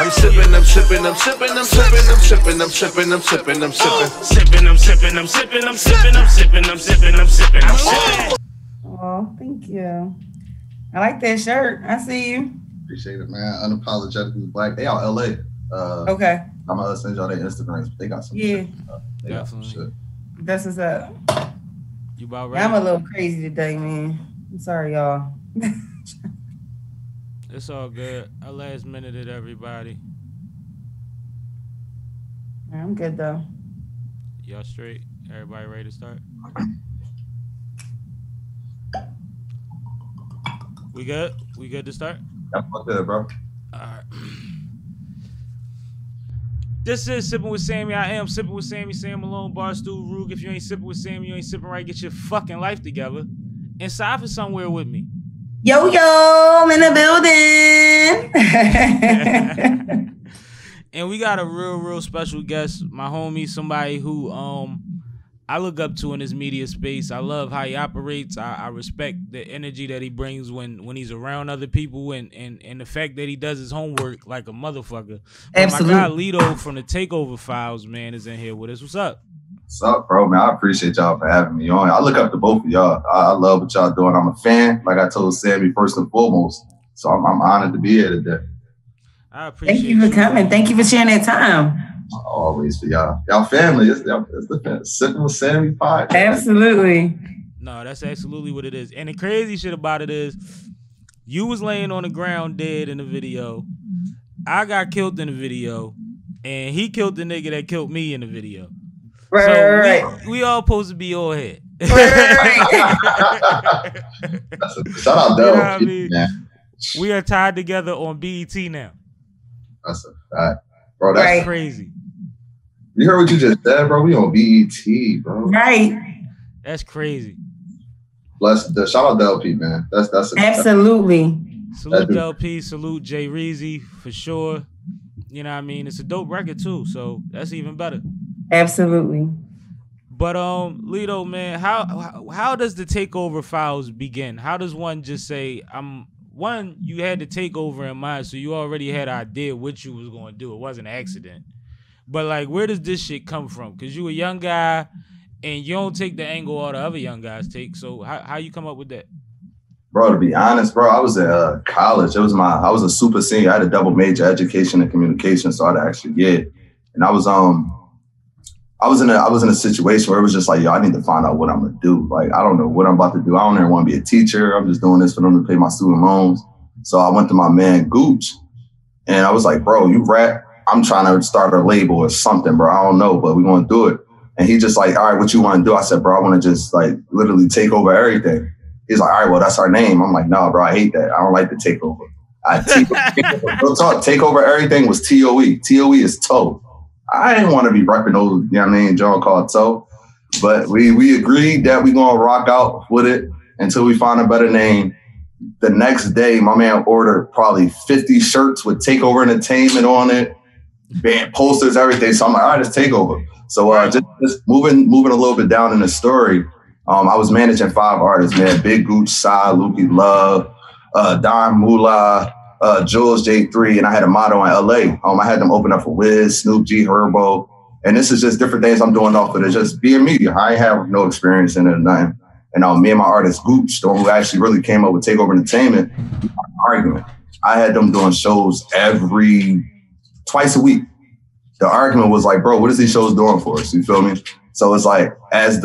I'm sippin', I'm sippin', I'm sippin', I'm sippin', I'm sippin', I'm sippin', I'm sippin', I'm sippin'. Sippin', I'm sippin', I'm sippin', I'm sippin', I'm sippin', I'm sippin', I'm sippin', I'm sippin'. Oh, thank you. I like that shirt. I see you. Appreciate it, man. Unapologetically black. They out LA. Okay. I'm gonna send y'all their Instagrams. They got some shit. They got some shit. That's what's up. You about ready? I'm a little crazy today, man. I'm sorry, y'all. It's all good. I last minute it, everybody. I'm good though. Y'all straight? Everybody ready to start? We good? We good to start? Yeah, I'm good, bro. All right. This is Sippin' with Sammie. I am Sippin' with Sammie, Sam Malone, Barstool, Rug. If you ain't sippin' with Sammie, you ain't sippin' right. Get your fucking life together. And Cypher somewhere with me. Yo, I'm in the building. And we got a real special guest. My homie, somebody who I look up to in this media space. I love how he operates. I respect the energy that he brings when he's around other people and the fact that he does his homework like a motherfucker. Absolutely. My guy Lito from the Takeover Files, man, is in here with us. What's up? What's up, bro, man? I appreciate y'all for having me on. I look up to both of y'all. I love what y'all doing. I'm a fan, like I told Sammie, first and foremost. So I'm honored to be here today. I appreciate Thank you for coming. Thank you for sharing that time. Always for y'all. Y'all family. It's the Sippin' with Sammie podcast. Absolutely. No, that's absolutely what it is. And the crazy shit about it is you was laying on the ground dead in the video. I got killed in the video. And he killed the nigga that killed me in the video. Right. So we all supposed to be all head. Shout out, Del. You know what I mean? We are tied together on BET now. That's a fact. Bro, that's crazy. You heard what you just said, bro? We on BET, bro. Right. That's crazy. Bless the shout out Del P, man. That's absolutely. Salute Del P, salute Jay Reezy for sure. You know what I mean? It's a dope record too, so that's even better. Absolutely. But Lito, man, how does the Takeover Files begin? How does one just say one, you had the takeover in mind, so you already had an idea what you was going to do. It wasn't an accident. But, like, where does this shit come from? Because you a young guy, and you don't take the angle all the other young guys take. So how you come up with that? Bro, to be honest, bro, I was at college. I was a super senior. I had a double major, education and communication, so I had an extra year. And I was in a situation where it was just like, yo, I need to find out what I'm gonna do. Like, I don't know what I'm about to do. I don't ever want to be a teacher. I'm just doing this for them to pay my student loans. So I went to my man Gooch, and I was like, bro, you rap? I'm trying to start a label or something, bro. I don't know, but we're gonna do it. And he just like, all right, what you want to do? I said, bro, I want to just like literally take over everything. He's like, all right, well, that's our name. I'm like, no, bro, I hate that. I don't like the takeover. Real talk, take over everything was TOE. TOE is toe. I didn't want to be repping those, you know what I mean, John called toe. But we agreed that we're going to rock out with it until we find a better name. The next day, my man ordered probably 50 shirts with Takeover Entertainment on it, band posters, everything. So I'm like, all right, it's Takeover. So just moving a little bit down in the story, I was managing 5 artists, man. Big Gooch, Sai, Lukey Love, Don Moolah, Jules J3, and I had a motto in LA. I had them open up for Wiz, Snoop G, Herbo. And this is just different things I'm doing off of it. Just being media. I ain't have no experience in it or nothing. And me and my artist Gooch, the one who actually really came up with Takeover Entertainment, argument. I had them doing shows twice a week. The argument was like, bro, what is these shows doing for us? You feel me? So it's like, as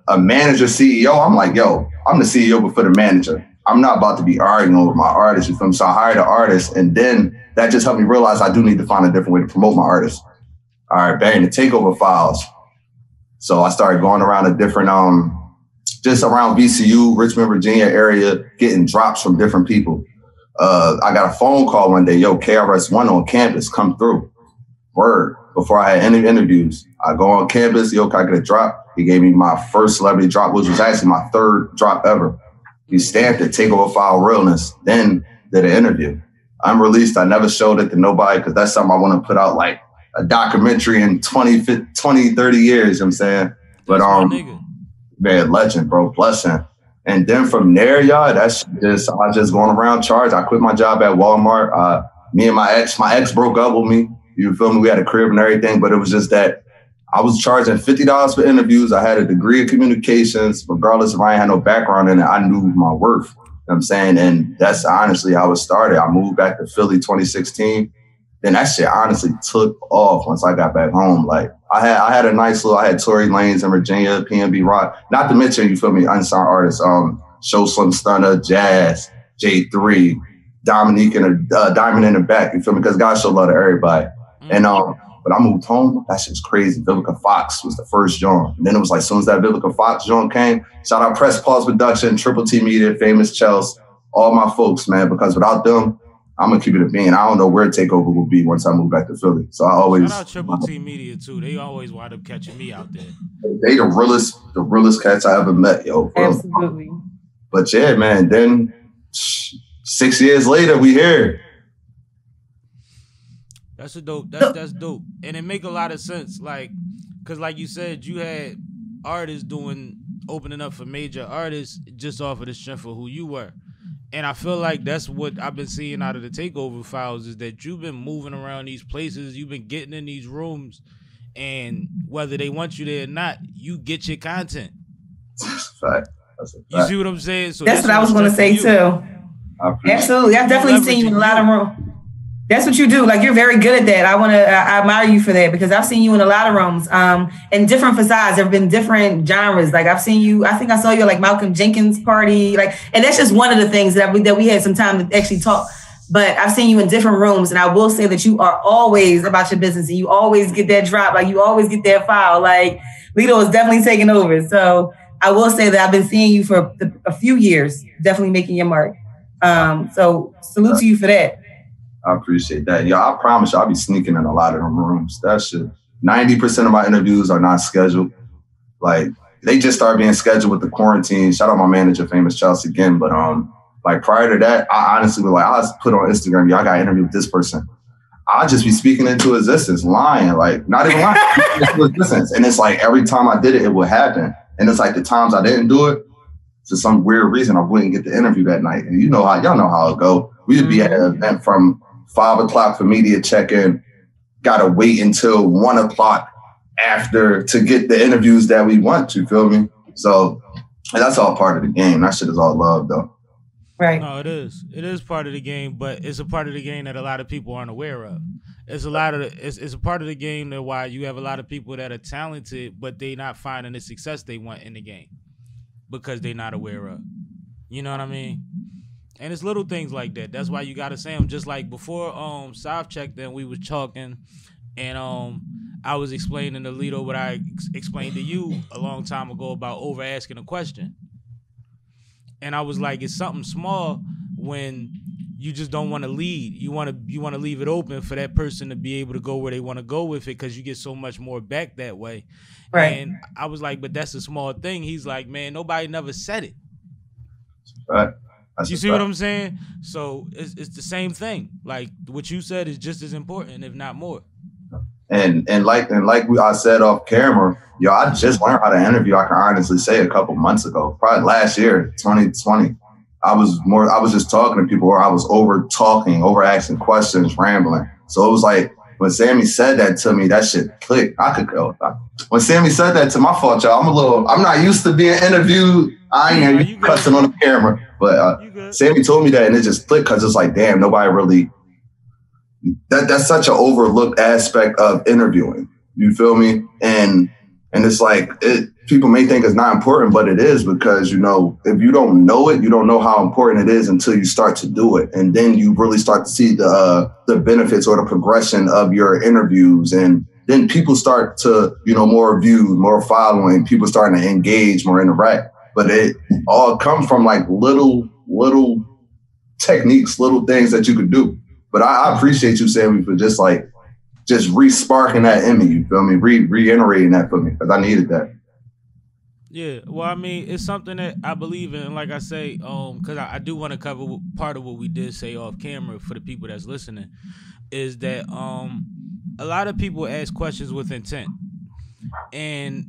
a manager, CEO, I'm like, yo, I'm the CEO before the manager. I'm not about to be arguing over my artist. You feel me? So I hired an artist, and then that just helped me realize I do need to find a different way to promote my artist. All right, bang, the Takeover Files. So I started going around the different, just around VCU, Richmond, Virginia area, getting drops from different people. I got a phone call one day, yo, KRS-One on campus, come through. Word. Before I had any interviews, I go on campus, yo, can I get a drop? He gave me my first celebrity drop, which was actually my 3rd drop ever. He stamped it, Takeover File Realness, then did an interview. Unreleased, I never showed it to nobody because that's something I want to put out like a documentary in 20, 30 years, you know what I'm saying? But man, legend, bro, blessing. And then from there, y'all, that's just, I just going around charge. I quit my job at Walmart. me and my ex broke up with me. You feel me? We had a crib and everything, but it was just that I was charging $50 for interviews. I had a degree in communications. Regardless if I ain't had no background in it, I knew my worth. You know what I'm saying? And that's honestly how it started. I moved back to Philly 2016. Then that shit honestly took off once I got back home. Like I had a nice little, I had Tory Lanez in Virginia, PNB Rock. Not to mention, you feel me, unsigned artists, Show Slim Stunner, Jazz, J3, Dominique and Diamond in the Back. You feel me? Because God showed love to everybody. And but I moved home. That shit was crazy. Vivica Fox was the first joint. And then it was like, as soon as that Vivica Fox joint came, shout out Press Pause Production, Triple T Media, Famous Chels, all my folks, man. Because without them, I'm gonna keep it a bean. I don't know where Takeover will be once I move back to Philly. So I always shout out Triple T Media too. They always wind up catching me out there. They the realest cats I ever met, yo. Absolutely. But yeah, man. Then 6 years later, we here. That's dope. That's dope, and it make a lot of sense. Like, cause like you said, you had artists opening up for major artists just off of the strength of who you were. And I feel like that's what I've been seeing out of the Takeover files is that you've been moving around these places, you've been getting in these rooms, and whether they want you there or not, you get your content. That's a fact. You see what I'm saying? So that's what I was going to say too. Absolutely, I've definitely seen you in a lot of rooms. That's what you do. Like, you're very good at that. I admire you for that because I've seen you in a lot of rooms, in different facades. There have been different genres. Like, I've seen you, I think I saw you at like Malcolm Jenkins' party. Like, and that's just one of the things that we had some time to actually talk. But I've seen you in different rooms, and I will say that you are always about your business and you always get that drop. Like, you always get that file. Like, Lito is definitely taking over. So I will say that I've been seeing you for a few years, definitely making your mark. So salute to you for that. I appreciate that. Yo, I promise you, I'll be sneaking in a lot of them rooms. That shit. 90% of my interviews are not scheduled. Like, they just started being scheduled with the quarantine. Shout out my manager, Famous Chelsea again. But like prior to that, I honestly was like, I was put on Instagram, yo, I got an interview with this person. I'll just be speaking into existence, lying, like not even lying, into existence. And it's like every time I did it, it would happen. And it's like the times I didn't do it, for some weird reason, I wouldn't get the interview that night. And y'all know how it go. We'd be at an event from 5 o'clock for media check-in, gotta wait until 1 o'clock after to get the interviews that we want, you feel me? So that's all part of the game. That shit is all love though. Right. No, it is. It is part of the game, but it's a part of the game that a lot of people aren't aware of. It's a part of the game that why you have a lot of people that are talented, but they not finding the success they want in the game because they're not aware of. You know what I mean? And it's little things like that. That's why you gotta say them. Just like before South checked in, we was talking, and I was explaining to Lito what I explained to you a long time ago about over asking a question. And I was like, it's something small when you just don't want to lead. You want to leave it open for that person to be able to go where they want to go with it because you get so much more back that way. Right. And I was like, but that's a small thing. He's like, man, nobody never said it. Right. You see what I'm saying? So it's the same thing. Like what you said is just as important, if not more. And like I said off camera, yo, I just learned how to interview. I can honestly say a couple months ago, probably last year, 2020. I was just talking to people, or I was over asking questions, rambling. So it was like when Sammie said that to me, that shit clicked. I could go. When Sammie said that to my fault, y'all, I'm not used to being interviewed. I ain't cussing on the camera, but Sammie told me that, and it just clicked because it's like, damn, nobody really. That's such an overlooked aspect of interviewing. You feel me? And it's like people may think it's not important, but it is, because if you don't know it, you don't know how important it is until you start to do it, and then you really start to see the benefits or the progression of your interviews, and then people start to more views, more following, people starting to engage, more interact. But it all comes from like little techniques, little things that you could do. But I appreciate you, Sammie, for just re-sparking that in me, you feel me? Reiterating that for me, because I needed that. Yeah, well, I mean, it's something that I believe in. And like I say, because I do want to cover part of what we did say off camera for the people that's listening, is that a lot of people ask questions with intent. And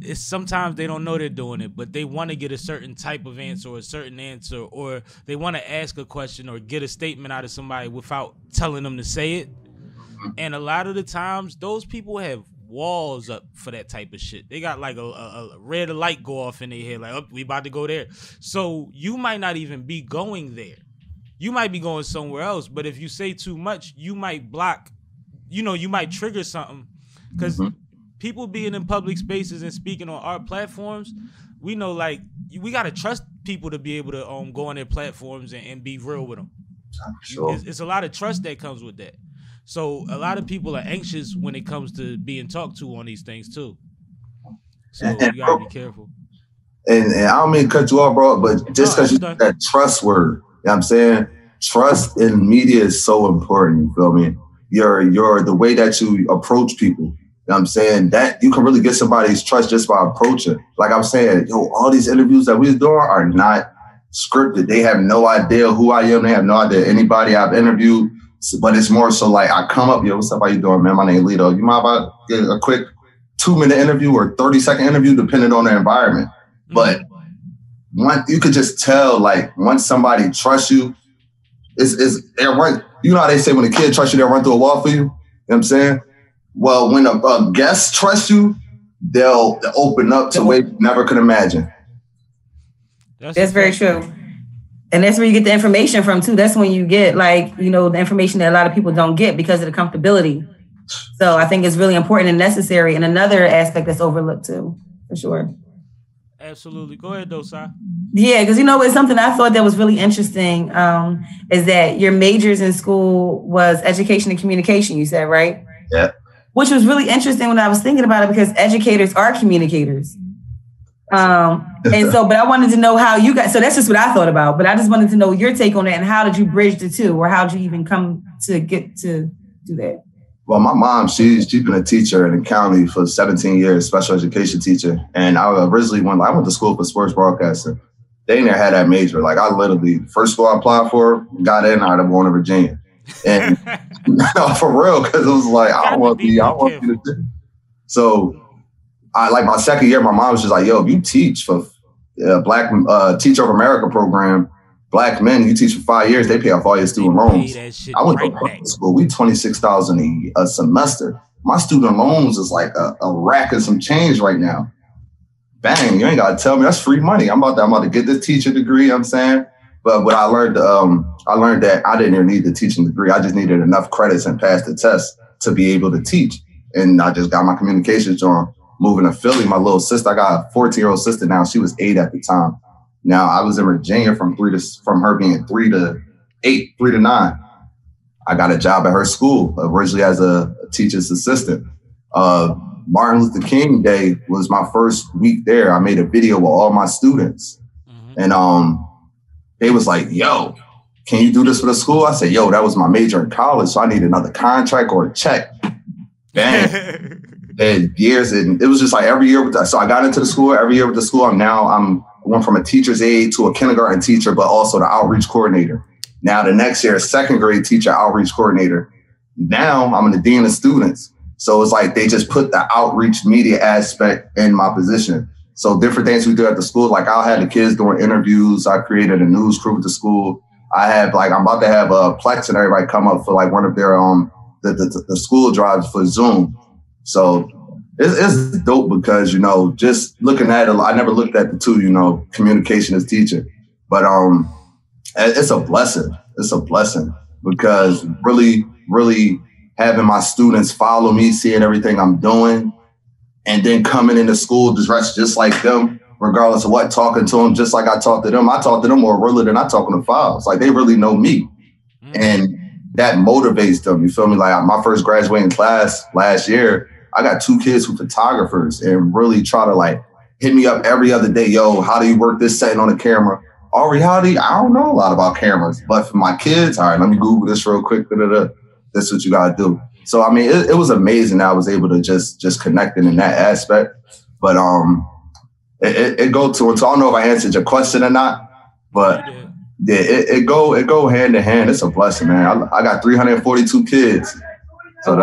it's sometimes they don't know they're doing it, but they want to get a certain type of answer or a certain answer, or they want to ask a question or get a statement out of somebody without telling them to say it. And a lot of the times, those people have walls up for that type of shit. They got like a red light go off in their head, like, oh, we about to go there. So you might not even be going there. You might be going somewhere else. But if you say too much, you might block, you might trigger something. Because people being in public spaces and speaking on our platforms, we know, like, we got to trust people to be able to go on their platforms and be real with them. Sure. It's a lot of trust that comes with that. So a lot of people are anxious when it comes to being talked to on these things too. So you gotta be careful. And I don't mean to cut you off, bro, but just because you use that trust word, you know what I'm saying? Trust in media is so important, you feel me? You're the way that you approach people. You know what I'm saying? That you can really get somebody's trust just by approaching. Like I'm saying, all these interviews that we're doing are not scripted. They have no idea who I am. They have no idea anybody I've interviewed. But it's more so like I come up, yo, what's up? How you doing, man? My name is Lito. You mind if I get a quick 2-minute interview or 30-second interview, depending on the environment? But you could just tell, like, once somebody trusts you, they'll run. You know how they say when a kid trusts you, they'll run through a wall for you? You know what I'm saying? Well, when a guest trusts you, they'll open up to ways you never could imagine. That's very true. And that's where you get the information from, too. That's when you get, like, the information that a lot of people don't get because of the comfortability. So I think it's really important and necessary. And another aspect that's overlooked, too, for sure. Absolutely. Go ahead, though, Si. Yeah, because, it's something I thought that was really interesting is that your majors in school was education and communication, you said, right? Yeah. Which was really interesting when I was thinking about it because educators are communicators. And so, but I wanted to know how you got, so that's just what I thought about, but I just wanted to know your take on it and how did you bridge the two, or how did you even come to get to do that? Well, my mom, she's been a teacher in the county for 17 years, special education teacher. And I originally I went to school for sports broadcasting. They never had that major. Like I literally, first school I applied for, got in, I'd have gone to Virginia. And no, for real, because it was like, I want to be the So like my second year, my mom was just like, yo, if you teach for Black Teach Over America program, Black men, you teach for 5 years, they pay off all your student loans. I went to public school. We $26,000 a semester. My student loans is like a rack of some change right now. Bang, you ain't got to tell me. That's free money. I'm about to get this teacher degree, you know what I'm saying? But what I learned that I didn't even need the teaching degree. I just needed enough credits and pass the test to be able to teach. And I just got my communications on. Moving to Philly, my little sister, I got a 14-year-old sister now. She was 8 at the time. Now I was in Virginia from her being 3 to 8, 3 to 9. I got a job at her school, originally as a teacher's assistant. Martin Luther King Day was my first week there. I made a video with all my students. And they was like, yo, can you do this for the school? I said, yo, that was my major in college, so I need another contract or a check. Bang. And years, and it was just like every year. So I got into the school every year with the school. I went from a teacher's aide to a kindergarten teacher, but also the outreach coordinator. Now the next year, second grade teacher, outreach coordinator. Now I'm in the dean of students. So it's like they just put the outreach media aspect in my position. So different things we do at the school, like I'll have the kids doing interviews. I created a news crew with the school. I'm about to have Plex and everybody come up for like one of their the school drives for Zoom. So it's dope because, just looking at it, I never looked at the two, communication as teaching. But it's a blessing. It's a blessing because really, really having my students follow me, seeing everything I'm doing, and then coming into school dressed just like them, regardless of what, talking to them just like I talk to them. I talk to them more really than I talk to the files. Like they really know me. And that motivates them. You feel me? Like my first graduating class last year, I got 2 kids who are photographers and really try to like hit me up every other day. Yo, how do you work this setting on the camera? All reality, I don't know a lot about cameras, but for my kids, all right, let me Google this real quick. That's what you got to do. So, I mean, it was amazing that I was able to just connect in that aspect. But it go to, so I don't know if I answered your question or not, but yeah, it go hand in hand. It's a blessing, man. I got 342 kids. So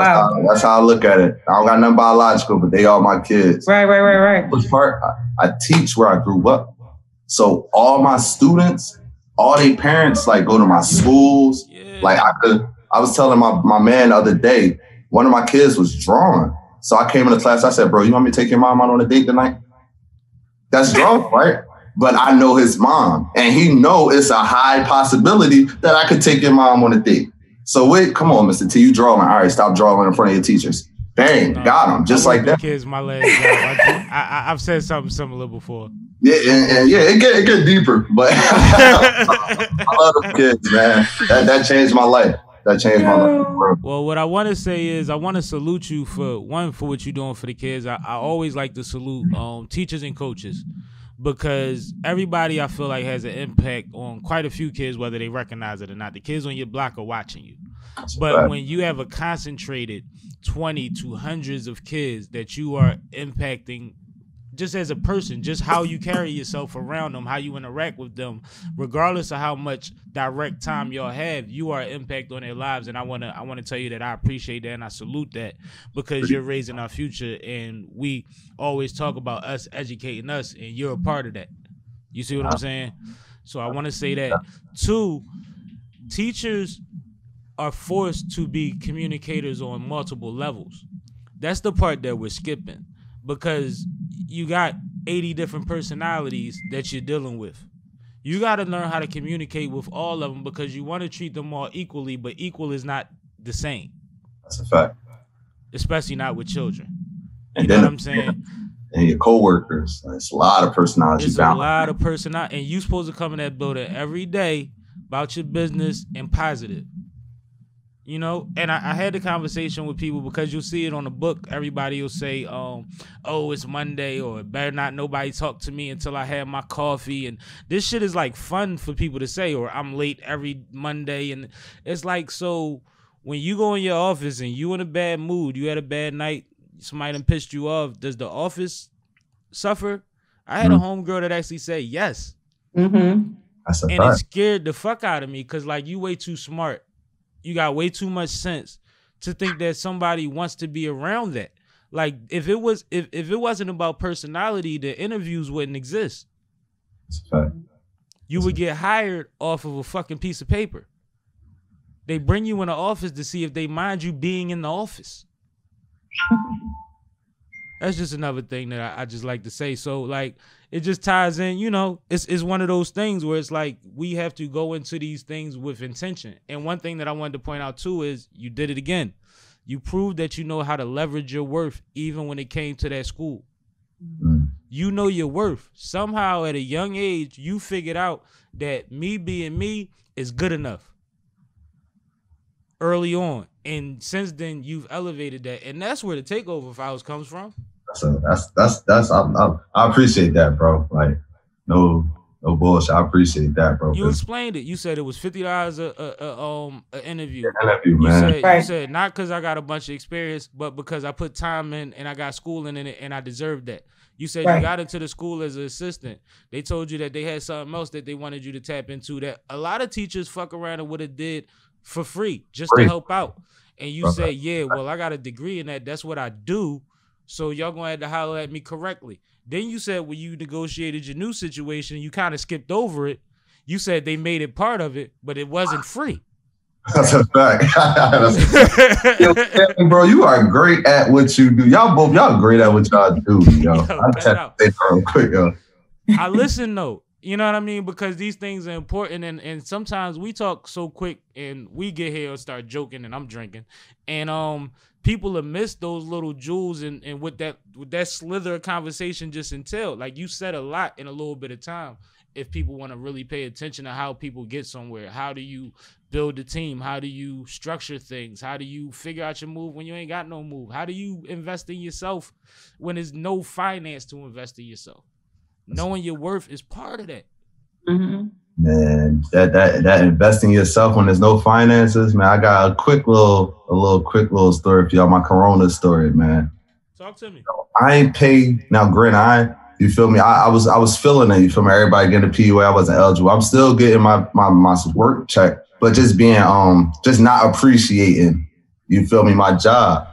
that's how I look at it. I don't got nothing biological, but they all my kids. Right. Which part? I teach where I grew up. So all my students, all their parents like go to my schools. Yeah. Like I was telling my man the other day, one of my kids was drawing. So I came into class, I said, bro, you want me to take your mom out on a date tonight? That's drawing, right? But I know his mom, and he know it's a high possibility that I could take your mom on a date. So wait, come on, Mr. T, you drawing. All right, stop drawing in front of your teachers. Bang, got him, just like that. Kids, my legs. I've said something similar before. Yeah, and it get deeper, but I love the kids, man. That changed my life. That changed my life, bro. Well, what I want to say is I want to salute you for what you're doing for the kids. I always like to salute teachers and coaches, because everybody I feel like has an impact on quite a few kids, whether they recognize it or not. The kids on your block are watching you. But when you have a concentrated 20 to hundreds of kids that you are impacting just as a person, just how you carry yourself around them, how you interact with them, regardless of how much direct time y'all have, you are an impact on their lives. And I want to tell you that I appreciate that and I salute that, because you're raising our future, and we always talk about us educating us, and you're a part of that. You see what I'm saying? So I want to say that. 2, teachers are forced to be communicators on multiple levels. That's the part that we're skipping, because you got 80 different personalities that you're dealing with. You got to learn how to communicate with all of them, because you want to treat them all equally, but equal is not the same. That's a fact. Especially not with children. And you know what I'm saying? And your coworkers, it's a lot of personality. It's a lot of personality, and you supposed to come in that building every day about your business and positive. You know, and I had the conversation with people, because you'll see it on the book. Everybody will say, oh, it's Monday, or it better not nobody talk to me until I have my coffee. And this shit is like fun for people to say, or I'm late every Monday. And it's like, so when you go in your office and you in a bad mood, you had a bad night, somebody done pissed you off, does the office suffer? I had a homegirl that actually said yes. Mm-hmm. And it scared the fuck out of me, because like, you way too smart. You got way too much sense to think that somebody wants to be around that. Like, if it wasn't about personality, the interviews wouldn't exist. You would get hired off of a fucking piece of paper. They bring you in the office to see if they mind you being in the office. That's just another thing that I just like to say. So, like, it just ties in, you know, it's one of those things where it's like, we have to go into these things with intention. And one thing that I wanted to point out too is you did it again. You proved that you know how to leverage your worth, even when it came to that school. You know your worth. Somehow at a young age, you figured out that me being me is good enough early on. And since then, you've elevated that. And that's where the takeover files comes from. So I appreciate that, bro. Like, no bullshit. I appreciate that, bro. You explained it. You said it was $50 an interview. Interview, man. You said not because I got a bunch of experience, but because I put time in and I got schooling in it and I deserved that. You said you got into the school as an assistant. They told you that they had something else that they wanted you to tap into that a lot of teachers fuck around and would have did for free just to help out. And you say, yeah, well, I got a degree in that. That's what I do. So y'all gonna have to holler at me correctly. Then you said when you negotiated your new situation, you kind of skipped over it. You said they made it part of it, but it wasn't free. That's a fact. Yo, bro, you are great at what you do. Y'all great at what y'all do, yo. I listen though. You know what I mean? Because these things are important, and sometimes we talk so quick and we get here and start joking and I'm drinking. And people have missed those little jewels and what that slither of conversation just entailed. Like, you said a lot in a little bit of time. If people want to really pay attention to how people get somewhere, how do you build a team? How do you structure things? How do you figure out your move when you ain't got no move? How do you invest in yourself when there's no finance to invest in yourself? Knowing your worth is part of that. Mm-hmm. Man, that investing in yourself when there's no finances, man. I got a quick little story for y'all. My Corona story, man. Talk to me. I ain't paid now. Granted, you feel me? I was feeling it. You feel me? Everybody getting the PUA. I wasn't eligible. I'm still getting my work check, but just being just not appreciating you feel me, my job.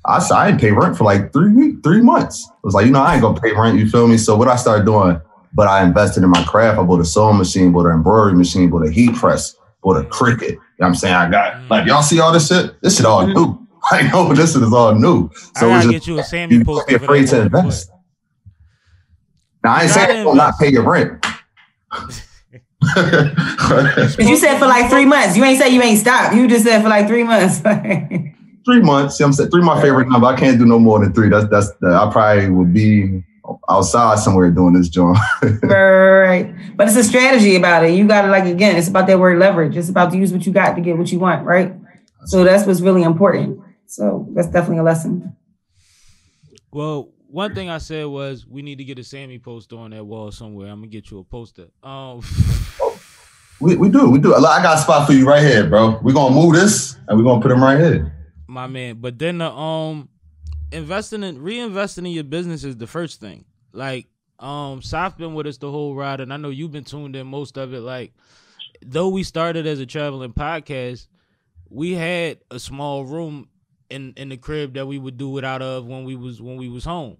I said, I didn't pay rent for like 3 months. I was like, I ain't gonna pay rent, you feel me? So what I started doing, but I invested in my craft. I bought a sewing machine, bought an embroidery machine, bought a heat press, bought a Cricut. You know what I'm saying? I got, like, y'all see all this shit? This shit all new. I know this shit is all new. So I gotta get you a Sammie post. Be afraid to invest. Now, I ain't saying I will not pay your rent. But you said for like 3 months. You ain't say you ain't stopped. You just said for like 3 months. 3 months. See, I'm saying 3 my favorite number. I can't do no more than 3. I probably would be outside somewhere doing this job. Right. But it's a strategy about it. You got to, like, again, it's about that word leverage. It's about to use what you got to get what you want, right? So that's what's really important. So that's definitely a lesson. Well, one thing I said was we need to get a Sammie poster on that wall somewhere. I'm gonna get you a poster. We do. I got a spot for you right here, bro. We're gonna move this and we're gonna put him right here. My man. But then the reinvesting in your business is the first thing. Like, South been with us the whole ride, and I know you've been tuned in most of it. Like, though we started as a traveling podcast, we had a small room in the crib that we would do it out of when we was home.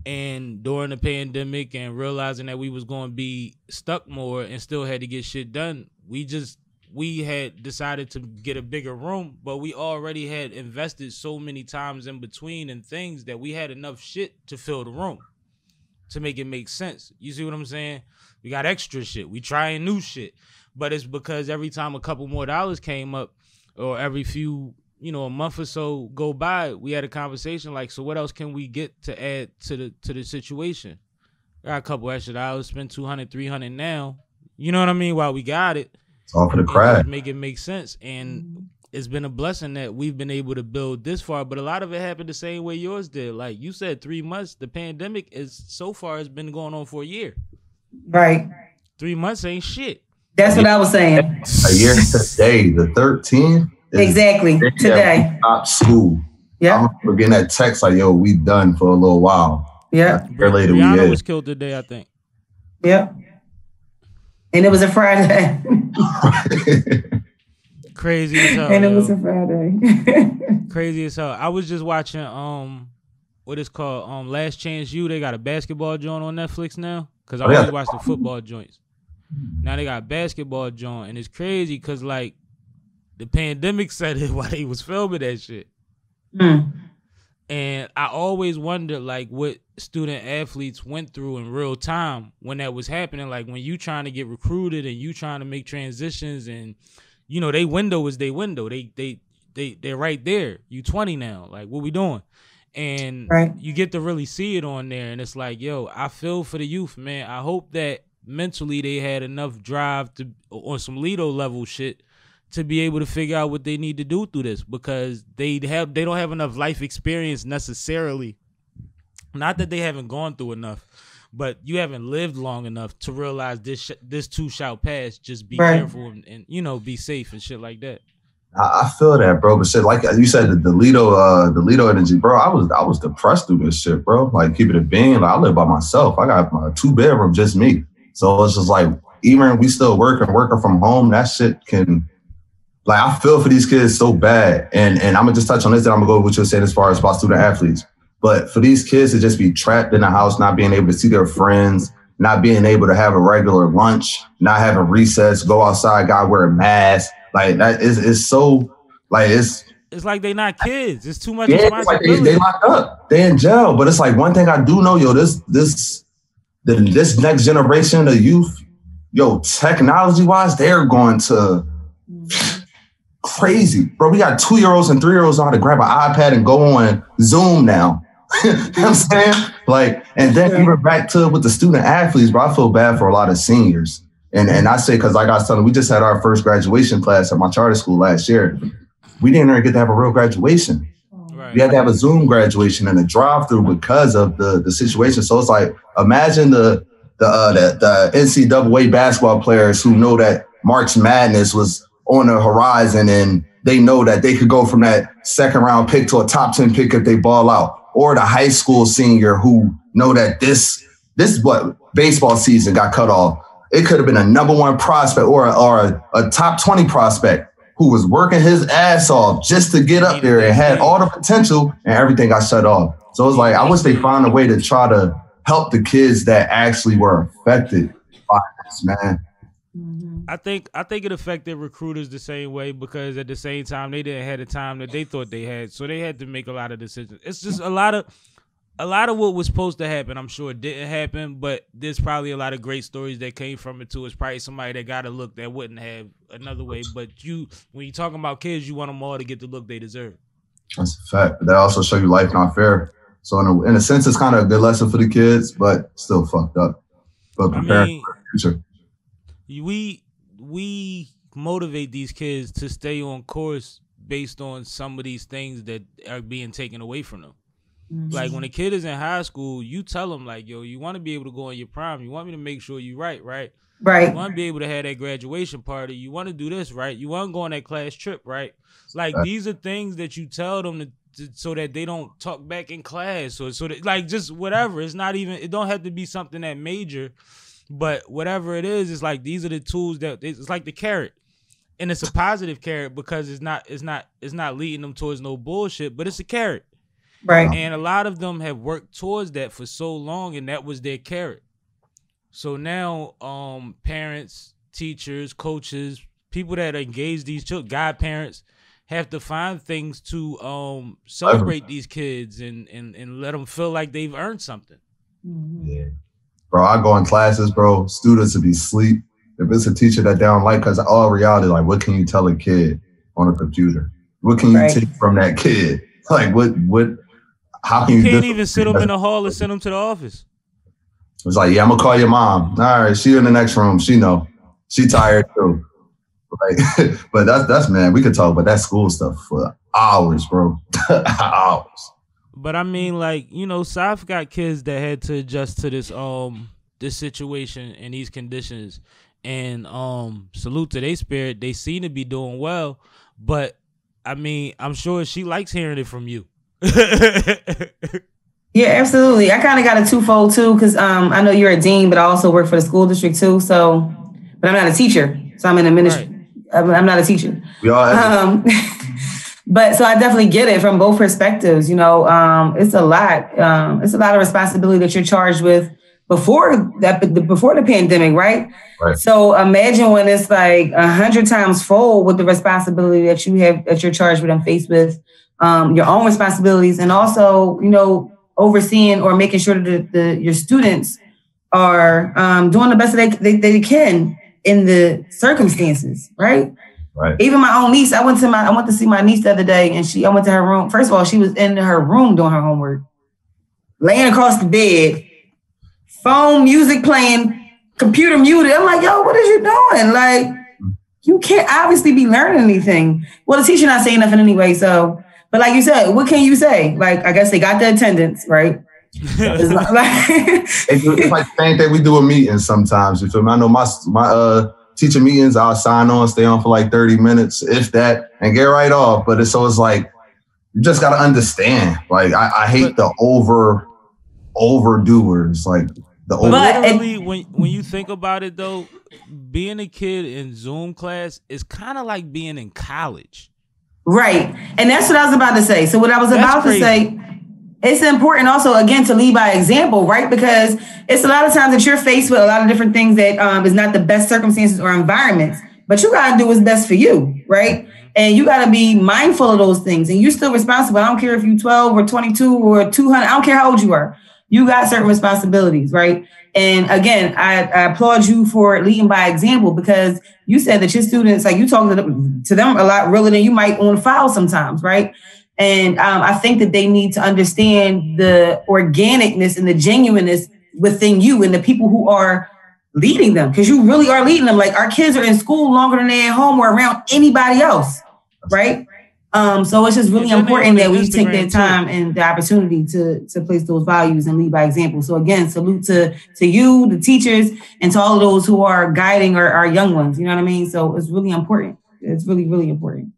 And during the pandemic and realizing that we was going to be stuck more and still had to get shit done, we had decided to get a bigger room, but we already had invested so many times in between and things that we had enough shit to fill the room to make it make sense. You see what I'm saying? We got extra shit. We trying new shit, but it's because every time a couple more dollars came up or every few, a month or so go by, we had a conversation like, so what else can we get to add to the situation? Got a couple extra dollars, spend $200, $300 now. You know what I mean? While we got it. It's all for the craft. Make it make sense. And it's been a blessing that we've been able to build this far, but a lot of it happened the same way yours did. Like you said, 3 months, the pandemic has been going on for a year. Right. 3 months ain't shit. That's what I was saying. A year today, the 13th. Exactly. Today. Top school. Yeah. We're getting that text like, yo, we done for a little while. Yeah. Later Rihanna was killed today, I think. Yep. And it was a Friday. Crazy as hell. And it was a Friday. Crazy as hell. I was just watching what it's called, Last Chance U. They got a basketball joint on Netflix now. Cause I always watch the football joints. Now they got a basketball joint, and it's crazy because like the pandemic set it while they was filming that shit. And I always wondered like what student athletes went through in real time when that was happening. Like when you trying to get recruited and you trying to make transitions, and they window is their window. They're right there. You 20 now. Like what we doing? And you get to really see it on there, and it's like, yo, I feel for the youth, man. I hope that mentally they had enough drive to on some Lito level shit to be able to figure out what they need to do through this, because they don't have enough life experience necessarily. Not that they haven't gone through enough, but you haven't lived long enough to realize this too shall pass. Just be careful and be safe and shit like that. I feel that, bro. But shit, like you said, the Lito energy, bro. I was depressed through this shit, bro. Like keeping it being, like I live by myself. I got my 2-bedroom, just me. So it's just like, even we still working from home, that shit can, like, I feel for these kids so bad. And I'm gonna just touch on this, then I'm gonna go with what you're saying as far as about student athletes. But for these kids to just be trapped in the house, not being able to see their friends, not being able to have a regular lunch, not having recess, go outside, gotta wear a mask. Like that is so, like it's like they not kids. It's too much responsibility. Like they locked up. They in jail. But it's like one thing I do know, yo, this next generation of youth, yo, technology-wise, they're going to crazy. Bro, we got 2-year-olds and 3-year-olds know how to grab an iPad and go on Zoom now. You know what I'm saying? Like, and then even back to with the student athletes, bro, I feel bad for a lot of seniors. And I say, because like I was telling you, we just had our first graduation class at my charter school last year. We didn't even get to have a real graduation. Right. We had to have a Zoom graduation and a drive-through because of the situation. So it's like, imagine the NCAA basketball players who know that March Madness was on the horizon and they know that they could go from that second round pick to a top 10 pick if they ball out. Or the high school senior who know that this is what baseball season got cut off. It could have been a number 1 prospect or a top 20 prospect. who was working his ass off just to get up there and had all the potential, and everything got shut off. So it's like, I wish they found a way to try to help the kids that actually were affected by this, man. I think it affected recruiters the same way, because at the same time they didn't have the time that they thought they had, so they had to make a lot of decisions. It's just a lot of what was supposed to happen, I'm sure it didn't happen, but there's probably a lot of great stories that came from it too. It's probably somebody that got a look that wouldn't have another way. But when you're talking about kids, you want them all to get the look they deserve. That's a fact. But that also show you life not fair. So in a sense, it's kind of a good lesson for the kids, but still fucked up. But preparing for the future. We motivate these kids to stay on course based on some of these things that are being taken away from them. Like when a kid is in high school, you tell them like, yo, you want to be able to go in your prime. You want me to make sure you right? Right. You want to be able to have that graduation party. You want to do this, right? You want to go on that class trip, right? Like these are things that you tell them so that they don't talk back in class, or so that, like, just whatever. It's not even, it don't have to be something that major, but whatever it is, it's like these are the tools that it's like the carrot. And it's a positive carrot because it's not leading them towards no bullshit, but it's a carrot. Right. And a lot of them have worked towards that for so long, and that was their carrot. So now parents, teachers, coaches, people that engage these children, godparents, have to find things to celebrate these kids and let them feel like they've earned something. Yeah. Bro, I go in classes, bro, students will be asleep. If it's a teacher that they don't like, because all reality, like, what can you tell a kid on a computer? What can you take from that kid? Like, how can you can't even sit them in the hall and send them to the office. It's like, yeah, I'm gonna call your mom. All right, she in the next room. She know. She tired too. Like, but that's man, we could talk about that school stuff for hours, bro. Hours. But I mean, like, you know, South got kids that had to adjust to this situation and these conditions. And salute to their spirit. They seem to be doing well. But I mean, I'm sure she likes hearing it from you. Yeah, absolutely. I kind of got a twofold too, because I know you're a dean, but I also work for the school district too. So, but I'm not a teacher, so I'm in administration. Right. I'm not a teacher. We all but so I definitely get it from both perspectives. You know, it's a lot. It's a lot of responsibility that you're charged with before the pandemic, right? Right. So imagine when it's like 100 times full with the responsibility that you have, that you're charged with and faced with, your own responsibilities, and also, you know, overseeing or making sure that your students are doing the best that they can in the circumstances, right? Right. Even my own niece, I went to see my niece the other day, and I went to her room. First of all, she was in her room doing her homework, laying across the bed, phone, music playing, computer muted. I'm like, yo, what is you doing? Like, you can't obviously be learning anything. Well, the teacher not saying nothing anyway, so. But like you said, what can you say? Like, I guess they got the attendance, right? It's like the same thing we do with meetings sometimes. You feel me? I know my teacher meetings, I'll sign on, stay on for like 30 minutes, if that, and get right off. But it's like, you just got to understand. Like, I hate the overdoers. Like, literally, when you think about it, though, being a kid in Zoom class is kind of like being in college. Right. And that's what I was about to say. So what I was about to say, it's important also, again, to lead by example, right? Because it's a lot of times that you're faced with a lot of different things that is not the best circumstances or environments, but you got to do what's best for you, right? And you got to be mindful of those things. And you're still responsible. I don't care if you're 12 or 22 or 200. I don't care how old you are. You got certain responsibilities, right? And again, I applaud you for leading by example, because you said that your students, like, you talk to them a lot realer than you might on file sometimes, right? And I think that they need to understand the organicness and the genuineness within you and the people who are leading them, because you really are leading them. Like, our kids are in school longer than they're at home or around anybody else, right? So it's just really important that we take that time and the opportunity to place those values and lead by example. So again, salute to you, the teachers, and to all of those who are guiding our young ones. You know what I mean? So it's really important. It's really, really important.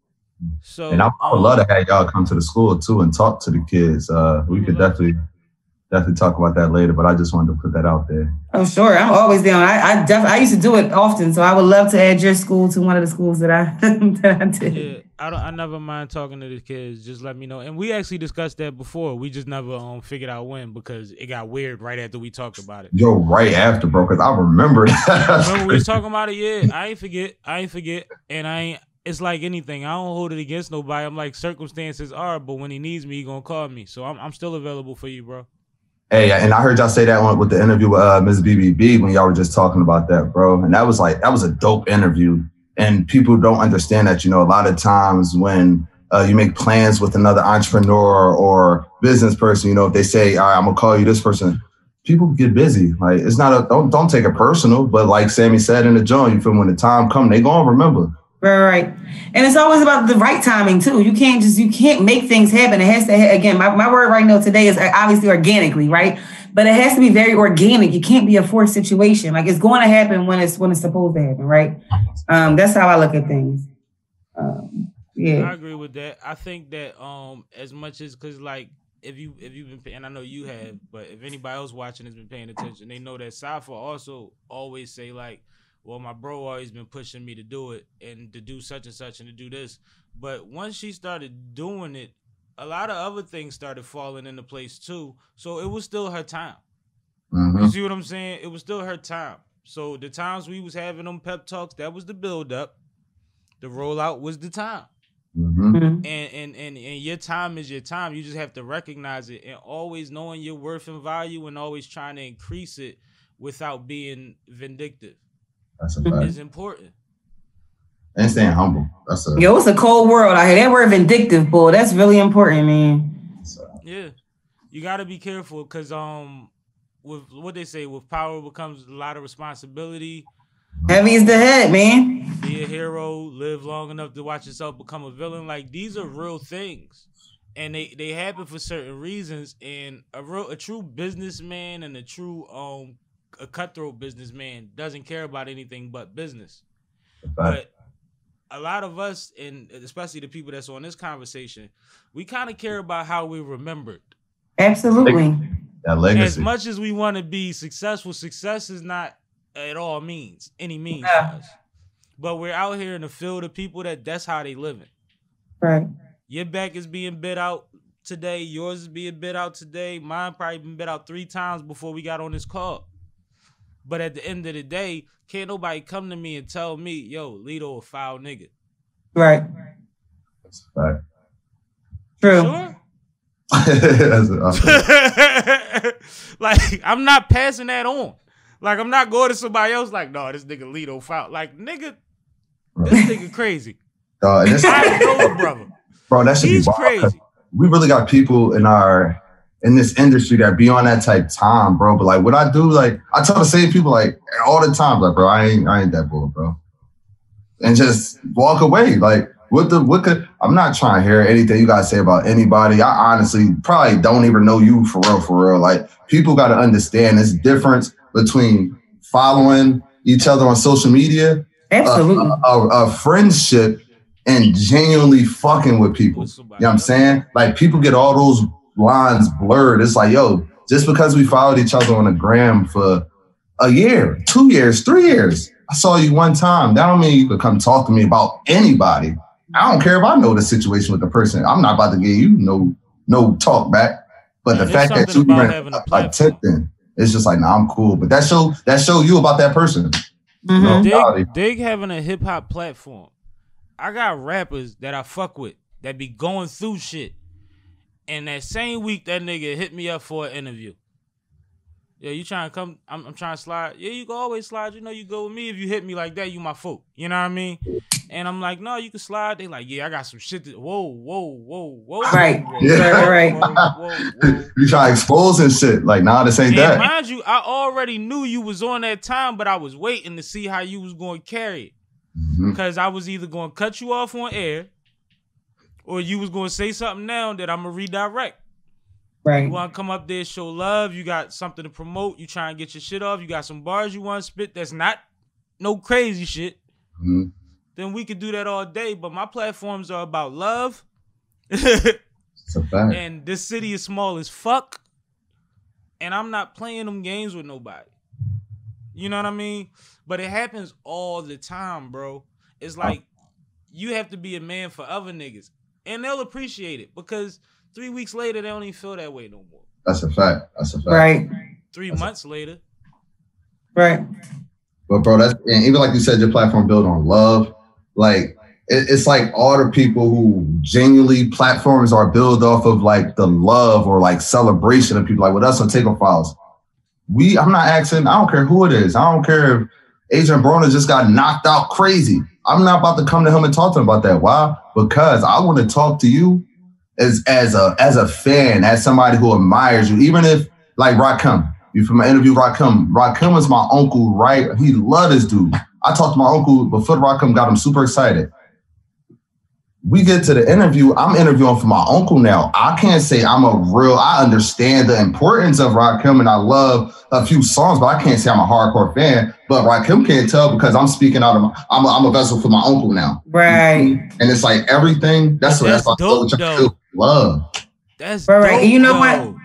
So, and I would love to have y'all come to the school too and talk to the kids. We could definitely definitely talk about that later, but I just wanted to put that out there. Oh, sure. I'm always down. I used to do it often, so I would love to add your school to one of the schools that I did. Yeah, I never mind talking to the kids. Just let me know. And we actually discussed that before. We just never figured out when, because it got weird right after we talked about it. Yo, right after, bro, because I remember that. Remember we was talking about it? Yeah, I ain't forget. And it's like anything. I don't hold it against nobody. I'm like, circumstances are, but when he needs me, he gonna call me. So I'm still available for you, bro. Hey, and I heard y'all say that one with the interview with Ms. BBB when y'all were just talking about that, bro. And that was a dope interview. And people don't understand that, a lot of times when you make plans with another entrepreneur or business person, if they say, all right, I'm gonna call you this person, people get busy. Like, it's not don't take it personal, but like Sammie said in the joint, you feel me, when the time comes, they gonna remember. Right. And it's always about the right timing too. You can't make things happen. It has to, again, my word right now today is obviously organically, right? But it has to be very organic. It can't be a forced situation. Like, it's going to happen when it's supposed to happen, right? That's how I look at things. Yeah. I agree with that. I think that as much as, because like, if you've been, and I know you have, but if anybody else watching has been paying attention, they know that Safa also always say like, well, my bro always been pushing me to do it and to do such and such and to do this. But once she started doing it, a lot of other things started falling into place too. So it was still her time. Mm-hmm. You see what I'm saying? It was still her time. So the times we was having them pep talks, that was the build up. The rollout was the time. Mm-hmm. And your time is your time. You just have to recognize it and always knowing your worth and value and always trying to increase it without being vindictive. That's a fact. It's important. And staying humble. Yo, it's a cold world out here. That word vindictive, boy, that's really important, man. Yeah. You gotta be careful because with what they say, with power comes a lot of responsibility. Heavy is the head, man. Be a hero, live long enough to watch yourself become a villain. Like, these are real things. And they happen for certain reasons. And a true businessman and a true a cutthroat businessman doesn't care about anything but business. But a lot of us, and especially the people that's on this conversation, we kind of care about how we're remembered. Absolutely. That legacy. As much as we want to be successful, success is not at all any means for us. But we're out here in the field of people that's how they living. Right. Your back is being bid out today. Yours is being bid out today. Mine probably been bid out 3 times before we got on this call. But at the end of the day, can't nobody come to me and tell me, yo, Lito a foul nigga. Right. That's a fact. True. Sure? Like, I'm not passing that on. Like, I'm not going to somebody else like, no, this nigga Lito foul. Like, nigga, this nigga crazy. I know the brother. Bro, that should He's be wild. crazy. We really got people in this industry that be on that type time, bro. But like, what I do, like, I tell the same people like all the time, like, bro, I ain't that bull, bro, and just walk away. Like, I'm not trying to hear anything you gotta say about anybody. I honestly probably don't even know you for real. Like, people got to understand this difference between following each other on social media, absolutely, a friendship, and genuinely fucking with people. You know what I'm saying? Like, people get all those lines blurred. It's like, yo, just because we followed each other on the gram for a year, 2 years, 3 years, I saw you one time, that don't mean you could come talk to me about anybody. I don't care if I know the situation with the person. I'm not about to give you no talk back. But the fact that you even attempting, it's just like, nah, I'm cool. But that show you about that person. Mm-hmm. You know? Dig having a hip hop platform. I got rappers that I fuck with that be going through shit. And that same week, that nigga hit me up for an interview. Yeah, you trying to come? I'm trying to slide. Yeah, you can always slide. You know, you go with me. If you hit me like that, you my folk. You know what I mean? And I'm like, no, you can slide. They like, yeah, I got some shit to. Whoa. Right. Whoa. You try to expose and shit. Like, nah, this ain't that. Mind you, I already knew you was on that time, but I was waiting to see how you was going to carry it. Because I was either going to cut you off on air, or you was going to say something now that I'm going to redirect. Right. You want to come up there, show love. You got something to promote. You try and get your shit off. You got some bars you want to spit that's not no crazy shit. Mm-hmm. Then we could do that all day. But my platforms are about love. It's a fact. And this city is small as fuck. And I'm not playing them games with nobody. You know what I mean? But it happens all the time, bro. It's like you have to be a man for other niggas. And they'll appreciate it because 3 weeks later, they don't even feel that way no more. That's a fact. Right. 3 months later. Right. But bro, and even like you said, your platform built on love. Like it's like all the people who genuinely platforms are built off of like the love or like celebration of people. Like with us on Takeover Files, I'm not asking. I don't care who it is. I don't care if Adrian Broner just got knocked out crazy. I'm not about to come to him and talk to him about that. Why? Because I want to talk to you as a fan, as somebody who admires you, even if like Rakim. You from my interview, Rakim. Rakim is my uncle, right? He loved this dude. I talked to my uncle before Rakim got him super excited. We get to the interview. I'm interviewing for my uncle now. I can't say I understand the importance of Rakim and I love a few songs, but I can't say I'm a hardcore fan. But Rakim can't tell because I'm speaking out of I'm a vessel for my uncle now. Right. And it's like everything. That's dope, though. Love. That's right. Dope, and you know though. what?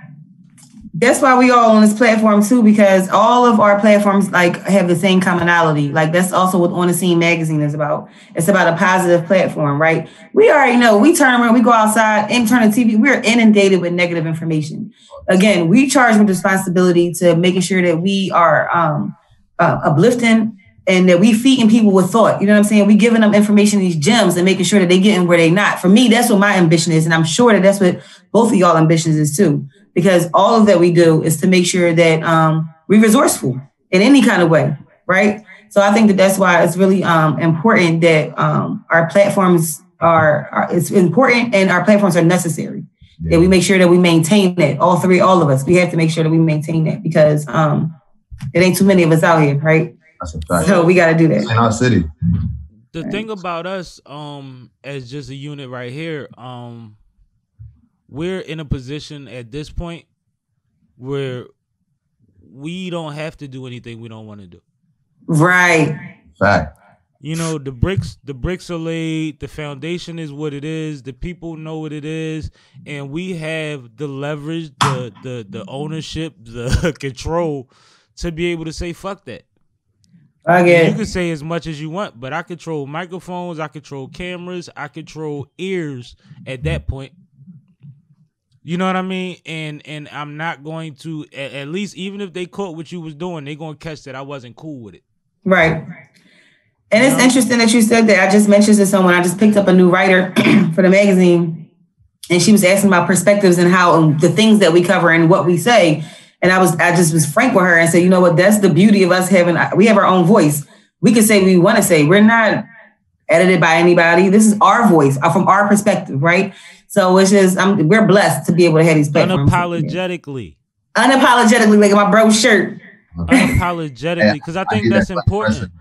That's why we all on this platform too, because all of our platforms like have the same commonality. Like that's also what On the Scene magazine is about. It's about a positive platform, right? We already know we turn around, we go outside and turn the TV. We're inundated with negative information. Again, we charge with responsibility to making sure that we are uplifting and that we feeding people with thought. You know what I'm saying? We giving them information, these gems, and making sure that they getting where they not. For me, that's what my ambition is, and I'm sure that that's what both of y'all ambitions is too. Because all of that we do is to make sure that we're resourceful in any kind of way, right? So I think that that's why it's really important that our platforms it's important and our platforms are necessary. Yeah. That we make sure that we maintain that. All of us, we have to make sure that we maintain that because it ain't too many of us out here, right? That's a fact. So we got to do that. In our city. The thing about us as just a unit right here, we're in a position at this point where we don't have to do anything we don't want to do. Right. Fact. You know, the bricks are laid, the foundation is what it is, the people know what it is, and we have the leverage, the ownership, the control to be able to say fuck that. Okay. You can say as much as you want, but I control microphones, I control cameras, I control ears at that point. You know what I mean? And I'm not going to, at least even if they caught what you was doing, they going to catch that I wasn't cool with it. Right. And it's interesting that you said that. I just mentioned to someone, I just picked up a new writer for the magazine, and she was asking about perspectives and how the things that we cover and what we say. And I just was frank with her and said, you know what, that's the beauty of us we have our own voice. We can say what we want to say. We're not edited by anybody. This is our voice from our perspective, right? So it's just, we're blessed to be able to have these platforms. Unapologetically, like my bro shirt. Unapologetically, because I think that's important.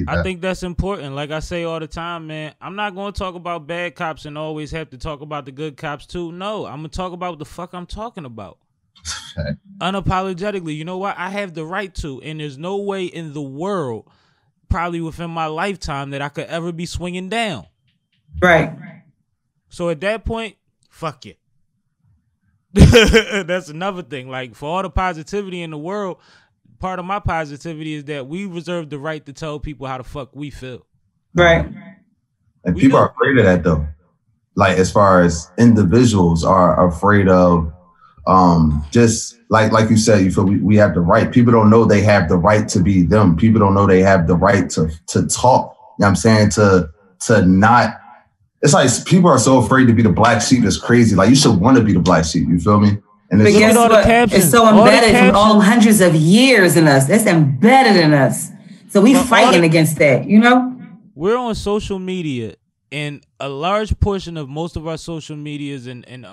I think that's important. Like I say all the time, man, I'm not going to talk about bad cops and always have to talk about the good cops too. No, I'm going to talk about what the fuck I'm talking about. Unapologetically. You know what? I have the right to, and there's no way in the world, probably within my lifetime, that I could ever be swinging down. Right. So at that point, fuck it. That's another thing. Like, for all the positivity in the world, part of my positivity is that we reserve the right to tell people how the fuck we feel. Right. And people are afraid of that, though. Like, as far as individuals are afraid of, just like you said, you feel we have the right. People don't know they have the right to be them. People don't know they have the right to talk. You know what I'm saying? To not. It's like people are so afraid to be the black sheep. It's crazy. Like, you should want to be the black sheep. You feel me? And but guess what? It's so embedded from all hundreds of years in us. That's embedded in us. So we fighting against that, you know? We're on social media, and a large portion of most of our social medias in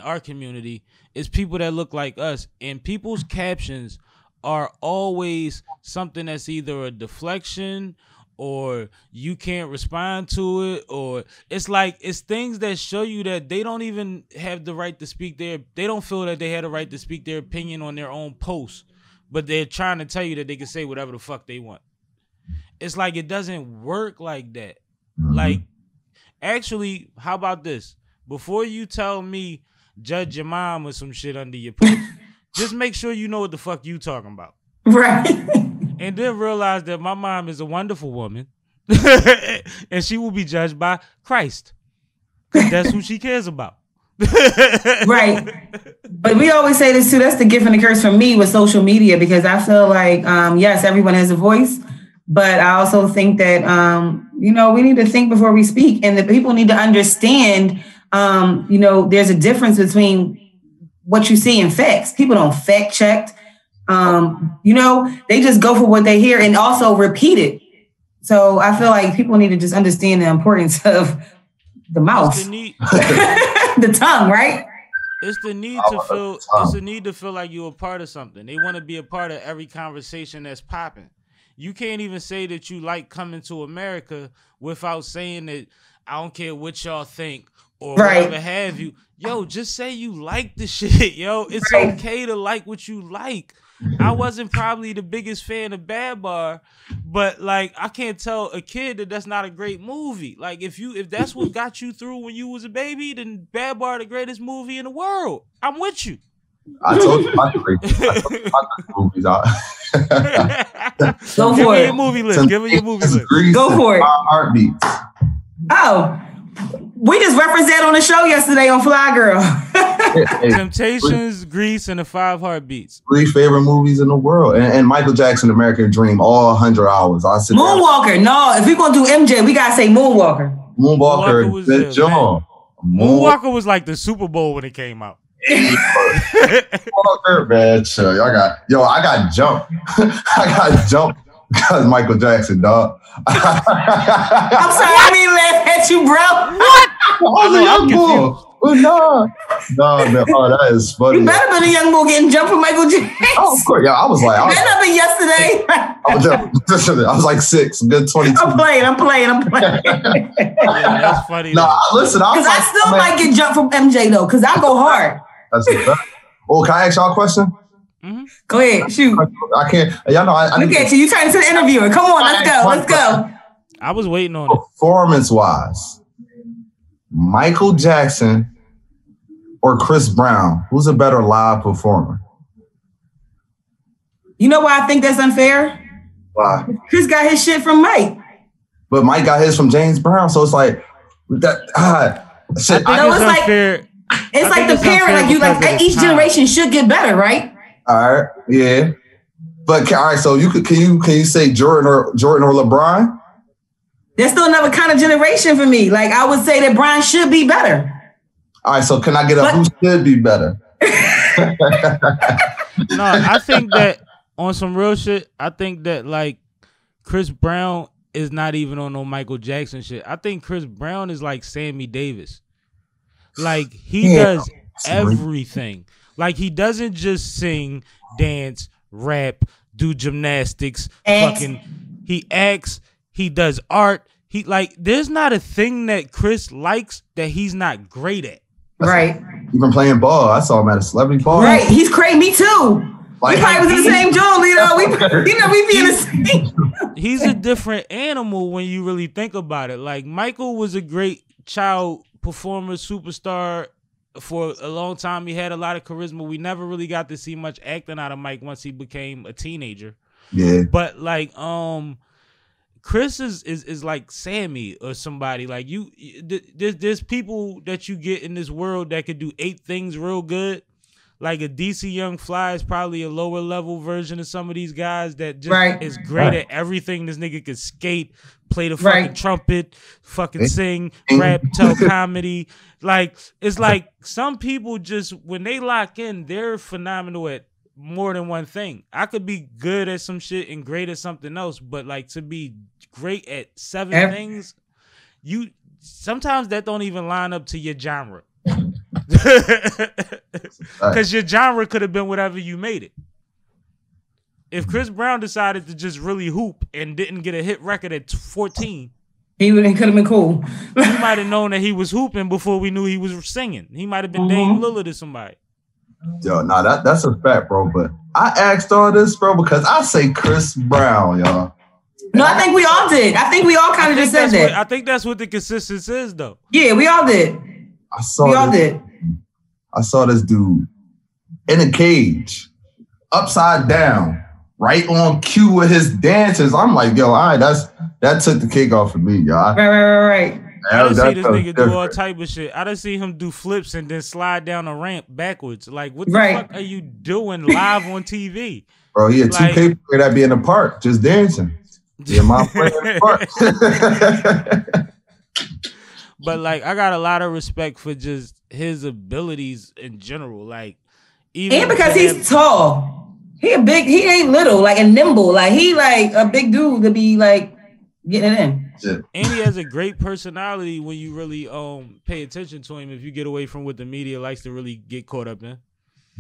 our community is people that look like us. And people's captions are always something that's either a deflection or you can't respond to it, or it's things that show you that they don't even have the right to speak they don't feel that they had a right to speak their opinion on their own post, but they're trying to tell you that they can say whatever the fuck they want. It's like, it doesn't work like that. Like, actually, how about this? Before you tell me judge your mom or some shit under your post, just make sure you know what the fuck you talking about. Right. And then realize that my mom is a wonderful woman. And she will be judged by Christ. That's who she cares about. Right. But we always say this too. That's the gift and the curse for me with social media, because I feel like, yes, everyone has a voice, but I also think that, we need to think before we speak, and the people need to understand, there's a difference between what you see in facts. People don't fact check. They just go for what they hear and also repeat it. So I feel like people need to just understand the importance of the mouth, the tongue, right? It's the need to feel. It's the need to feel like you're a part of something. They want to be a part of every conversation that's popping. You can't even say that you like Coming to America without saying that I don't care what y'all think or whatever have you. Yo, just say you like the shit. Yo, it's okay to like what you like. I wasn't probably the biggest fan of Bad Bar, but like I can't tell a kid that that's not a great movie. Like if that's what got you through when you was a baby, then Bad Bar the greatest movie in the world. I'm with you. I told you about the movies. Go for it. Give me your movie list. Give me your movie list. Go for it. Heartbeats. Oh, we just referenced that on the show yesterday on Fly Girl. Temptations, Grease, and the 5 Heartbeats. 3 favorite movies in the world. And Michael Jackson, American Dream, all 100 hours. Moonwalker. No, if we're going to do MJ, we got to say Moonwalker. Moonwalker was good job. Moonwalker was like the Super Bowl when it came out. Moonwalker, man, chill. I got jumped. I got jumped because Michael Jackson, dog. I'm sorry, I didn't laugh at you, bro. What? I was a young boy. No, man. Oh, that is funny. You better been a young boy getting jumped for Michael Jackson. Oh, of course. Yeah, I was like, that happened yesterday. I was like 6, good 22. I'm playing. Yeah, that's funny. Nah, listen, because I still might get jumped from MJ though, because I go hard. That's it. Oh, can I ask y'all a question? Mm-hmm. Go ahead, shoot. I can't. Y'all know. I look at you. You turn into the interviewer. Come on, let's go. I was waiting on it. Performance-wise, Michael Jackson or Chris Brown, who's a better live performer? You know why I think that's unfair? Why? Chris got his shit from Mike, but Mike got his from James Brown. So it's like that. Shit. It's unfair. It's like the parent, each generation should get better, right? All right, yeah. But all right, so can you say Jordan or LeBron? There's still another kind of generation for me. Like I would say that Brian should be better. All right, so can I get who should be better? No, I think that on some real shit, I think that like Chris Brown is not even on no Michael Jackson shit. I think Chris Brown is like Sammy Davis. Like he does everything. Like he doesn't just sing, dance, rap, do gymnastics, he acts, he does art. There's not a thing that Chris likes that he's not great at. Right. Even playing ball. I saw him at a celebrity ball. Right. He's crazy. Me too. We probably was in the same joint, Lito. We be in the same. He's a different animal when you really think about it. Like Michael was a great child performer, superstar for a long time. He had a lot of charisma. We never really got to see much acting out of Mike once he became a teenager. Yeah. But like Chris is like Sammie or somebody. Like there's people that you get in this world that could do 8 things real good. Like a DC Young Fly is probably a lower level version of some of these guys that just is great at everything. This nigga could skate, play the fucking trumpet, fucking sing, rap, tell comedy. Like it's like some people just when they lock in, they're phenomenal at more than one thing. I could be good at some shit and great at something else, but like to be great at 7 things, you sometimes that don't even line up to your genre. Because your genre could have been whatever you made it. If Chris Brown decided to just really hoop and didn't get a hit record at 14, he could have been cool. We might have known that he was hooping before we knew he was singing. He might have been Dame Lillard to somebody. Yo, nah, that's a fact, bro. But I asked all this, bro, because I say Chris Brown, y'all. No, I think we all did. I think we all kind of just said that. I think that's what the consistency is, though. Yeah, we all did. I saw this dude in a cage, upside down, right on cue with his dances. I'm like, yo, all right, that took the cake off of me, y'all. Right. I done see this nigga do all type of shit. I done see him do flips and then slide down a ramp backwards. Like, what the fuck are you doing live on TV? Bro, he had like, 2 people that be in the park just dancing. Yeah, my friend in the park. But like, I got a lot of respect for just his abilities in general. Like, even and because he's tall, he ain't little, like, and nimble. Like, he like a big dude to be like getting it in. Yeah. And he has a great personality when you really pay attention to him. If you get away from what the media likes to really get caught up in.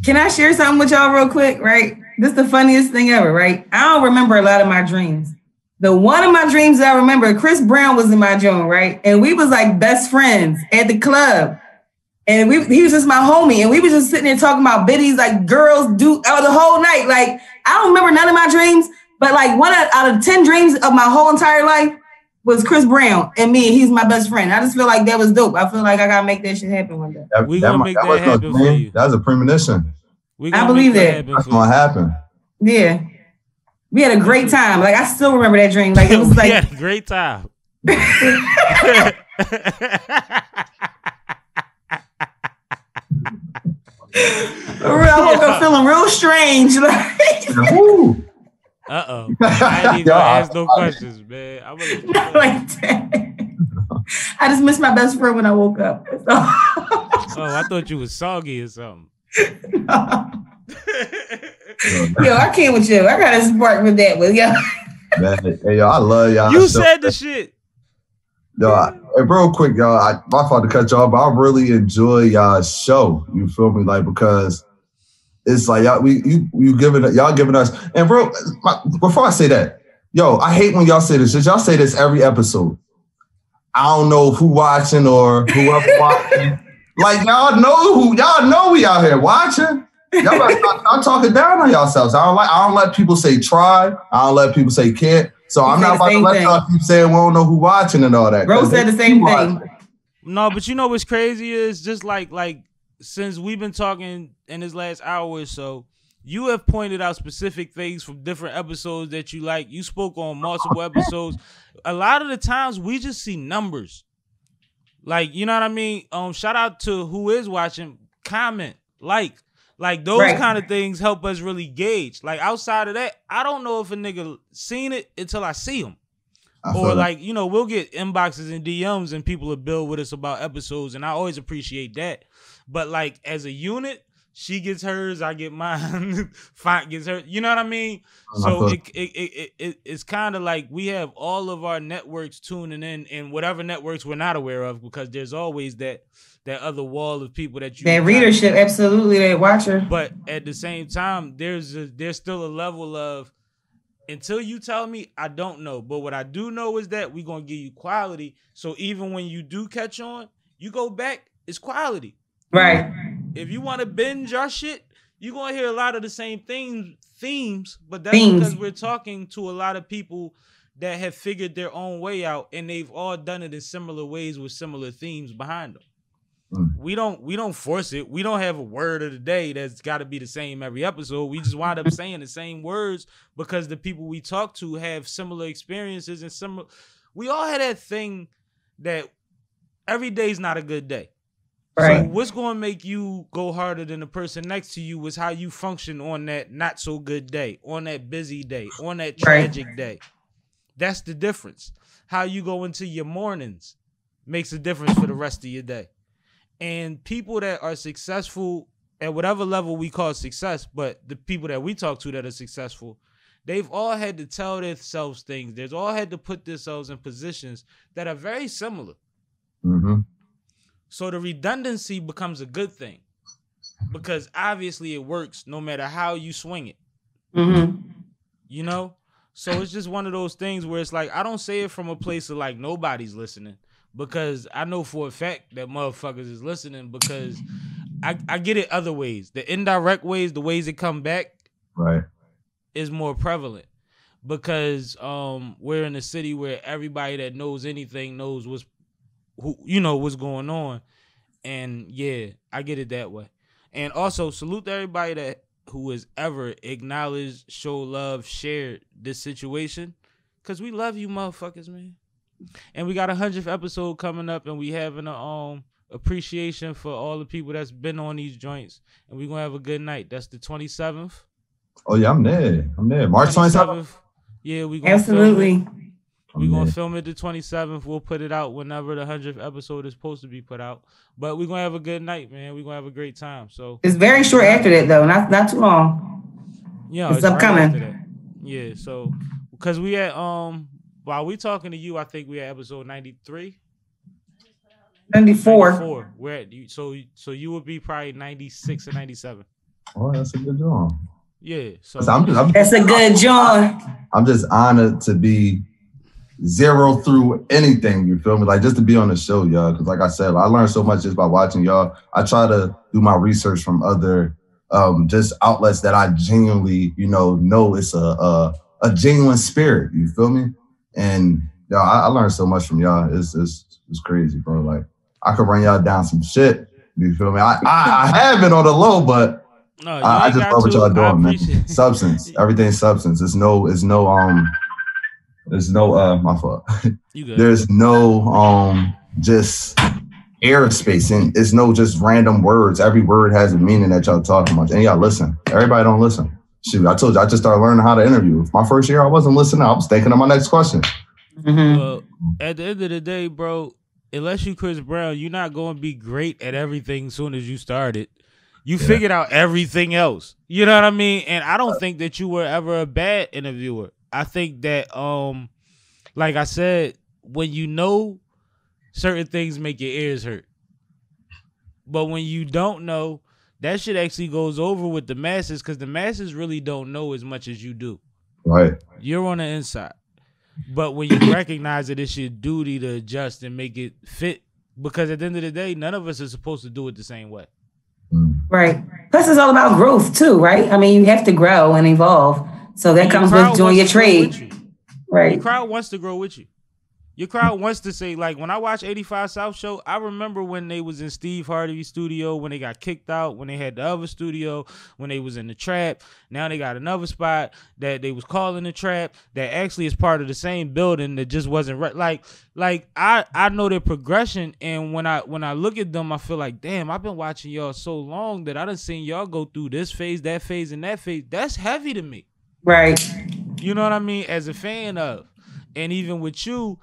Can I share something with y'all real quick? Right, this is the funniest thing ever. Right, I don't remember a lot of my dreams. The one of my dreams that I remember, Chris Brown was in my dream, right? And we was like best friends at the club. And he was just my homie. And we was just sitting there talking about biddies, like girls do the whole night. Like, I don't remember none of my dreams, but like one out of 10 dreams of my whole entire life was Chris Brown and me. He's my best friend. I just feel like that was dope. I feel like I got to make that shit happen one day. We going to make that happen for you. That was a premonition. I believe that. That's going to happen. Yeah. We had a great time. Like, I still remember that dream. Like, it was like... We had a great time. I woke up feeling real strange. Like, uh-oh. I didn't even ask no questions, man. I'm gonna like that. I just missed my best friend when I woke up. So. Oh, I thought you was soggy or something. No. Yo, I can't with you. I got a spark with that with y'all. Man, hey, yo, I love y'all. You said the shit. Yo, hey, real quick, y'all. My fault to cut y'all, but I really enjoy y'all's show. You feel me? Like, because it's like y'all giving us. And bro, before I say that, yo, I hate when y'all say this. Y'all say this every episode. I don't know who watching or whoever watching. Like y'all know we out here watching. Y'all I'm talking down on yourselves. I don't let people say try. I don't let people say can't. So I'm not about to let y'all keep saying we don't know who watching and all that. Rose said the same thing. No, but you know what's crazy is just like since we've been talking in this last hour or so, you have pointed out specific things from different episodes that you like. You spoke on multiple episodes. A lot of the times we just see numbers. Like, you know what I mean? Shout out to who is watching, comment, like those kind of things help us really gauge. Like outside of that, I don't know if a nigga seen it until I see him. Or like, you know, we'll get inboxes and DMs and people will build with us about episodes, and I always appreciate that. But like as a unit, she gets hers, I get mine, Font gets hers. You know what I mean? So it's kind of like we have all of our networks tuning in, and whatever networks we're not aware of, because there's always that other wall of people that readership, absolutely, that watcher. But at the same time, there's still a level of, until you tell me, I don't know. But what I do know is that we're gonna give you quality. So even when you do catch on, you go back, it's quality. Right. If you want to binge our shit, you're going to hear a lot of the same themes, but that's because we're talking to a lot of people that have figured their own way out, and they've all done it in similar ways with similar themes behind them. We don't force it. We don't have a word of the day that's got to be the same every episode. We just wind up saying the same words because the people we talk to have similar experiences and similar. We all had that thing that every day's not a good day. Right. So what's going to make you go harder than the person next to you is how you function on that not so good day, on that busy day, on that tragic day. That's the difference. How you go into your mornings makes a difference for the rest of your day. And people that are successful at whatever level we call success, but the people that we talk to that are successful, they've all had to tell themselves things. They've all had to put themselves in positions that are very similar. Mm-hmm. So the redundancy becomes a good thing because obviously it works no matter how you swing it. Mm-hmm. You know? So it's just one of those things where it's like, I don't say it from a place of like nobody's listening, because I know for a fact that motherfuckers is listening, because I get it other ways. The indirect ways, the ways it come back, right, is more prevalent because we're in a city where everybody that knows anything knows what's going on. And yeah, I get it that way. And also salute to everybody who has ever acknowledged, show love, shared this situation. Cause we love you motherfuckers, man. And we got 100th episode coming up, and we having a appreciation for all the people that's been on these joints. And we're gonna have a good night. That's the 27th. Oh yeah, I'm there. March 27th. Yeah, we gonna absolutely. We're going to film it the 27th. We'll put it out whenever the 100th episode is supposed to be put out. But we're going to have a good night, man. We're going to have a great time. So it's very short after that, though. Not too long. Yeah, it's upcoming. Right yeah, so because we at while we talking to you, I think we at episode 93. 94. We're at so you would be probably 96 or 97. Oh, that's a good job. Yeah, so that's a good job. I'm just honored to be 0 through anything, you feel me? Like, just to be on the show, y'all. Because like I said, I learned so much just by watching y'all. I try to do my research from other just outlets that I genuinely, know it's a genuine spirit. You feel me? And y'all, I learned so much from y'all. It's crazy, bro. Like, I could run y'all down some shit. You feel me? I have been on the low, but no, I just love what y'all doing, man. Substance, everything's substance. It's no my fault. There's no just airspace, and it's no just random words. Every word has a meaning that y'all talking about, and y'all listen. Everybody don't listen. Shoot, I told you, I just started learning how to interview. My first year, I wasn't listening. I was thinking of my next question. Well, at the end of the day, bro, unless you Chris Brown, you're not going to be great at everything as soon as you started. You figured out everything else. You know what I mean? And I don't think that you were ever a bad interviewer. I think that, like I said, when you know, certain things make your ears hurt. But when you don't know, that shit actually goes over with the masses, because the masses really don't know as much as you do. Right. You're on the inside. But when you recognize it, it's your duty to adjust and make it fit, because at the end of the day, none of us are supposed to do it the same way. Right. Plus, it's all about growth, too, right? I mean, you have to grow and evolve. So that comes with doing your trade. Right. Your crowd wants to grow with you. Your crowd wants to say, like, when I watch 85 South Show, I remember when they was in Steve Harvey's studio, when they got kicked out, when they had the other studio, when they was in the trap. Now they got another spot that they was calling the trap that actually is part of the same building that just wasn't right. Like I know their progression, and when I look at them, I feel like, damn, I've been watching y'all so long that I done seen y'all go through this phase, and that phase. That's heavy to me. Right. You know what I mean? As a fan of. And even with you,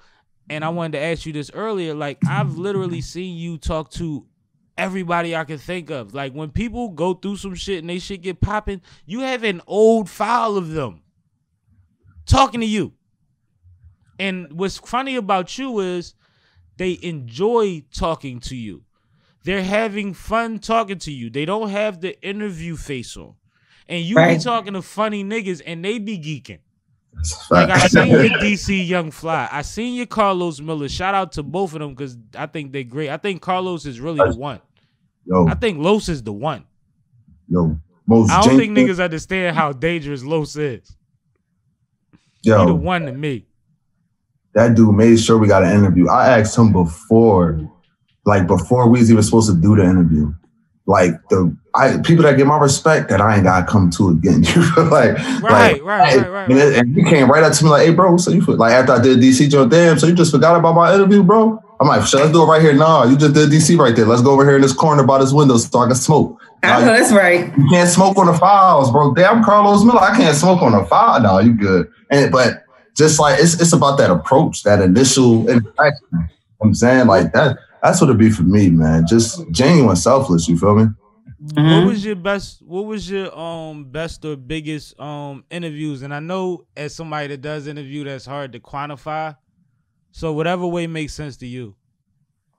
and I wanted to ask you this earlier, like, I've literally seen you talk to everybody I can think of. Like, when people go through some shit and they shit get popping, you have an old file of them talking to you. And what's funny about you is they enjoy talking to you. They're having fun talking to you. They don't have the interview face on. And you be talking to funny niggas and they be geeking. Like, I seen your DC Young Fly. I seen your Carlos Miller. Shout out to both of them because I think they're great. I think Carlos is really the one. Yo. I think Los is the one. Yo, I don't think niggas understand how dangerous Los is. Yo, he the one to me. That dude made sure we got an interview. I asked him before we was even supposed to do the interview. Like, people that get my respect that I ain't gotta come to again. Right. And he came right up to me like, "Hey, bro, so you feel like after I did DC joint, damn, so you just forgot about my interview, bro?" I'm like, "Let's do it right here." Nah, you just did DC right there. Let's go over here in this corner by this window so I can smoke. I know that's right. You can't smoke on the files, bro. Damn, Carlos Miller, I can't smoke on the file. No, you good. But just like it's about that approach, that initial interaction. You know what I'm saying, like that. That's what it be for me, man. Just genuine, selfless. You feel me? Mm-hmm. What was your best or biggest interviews? And I know as somebody that does interview, that's hard to quantify. So whatever way makes sense to you.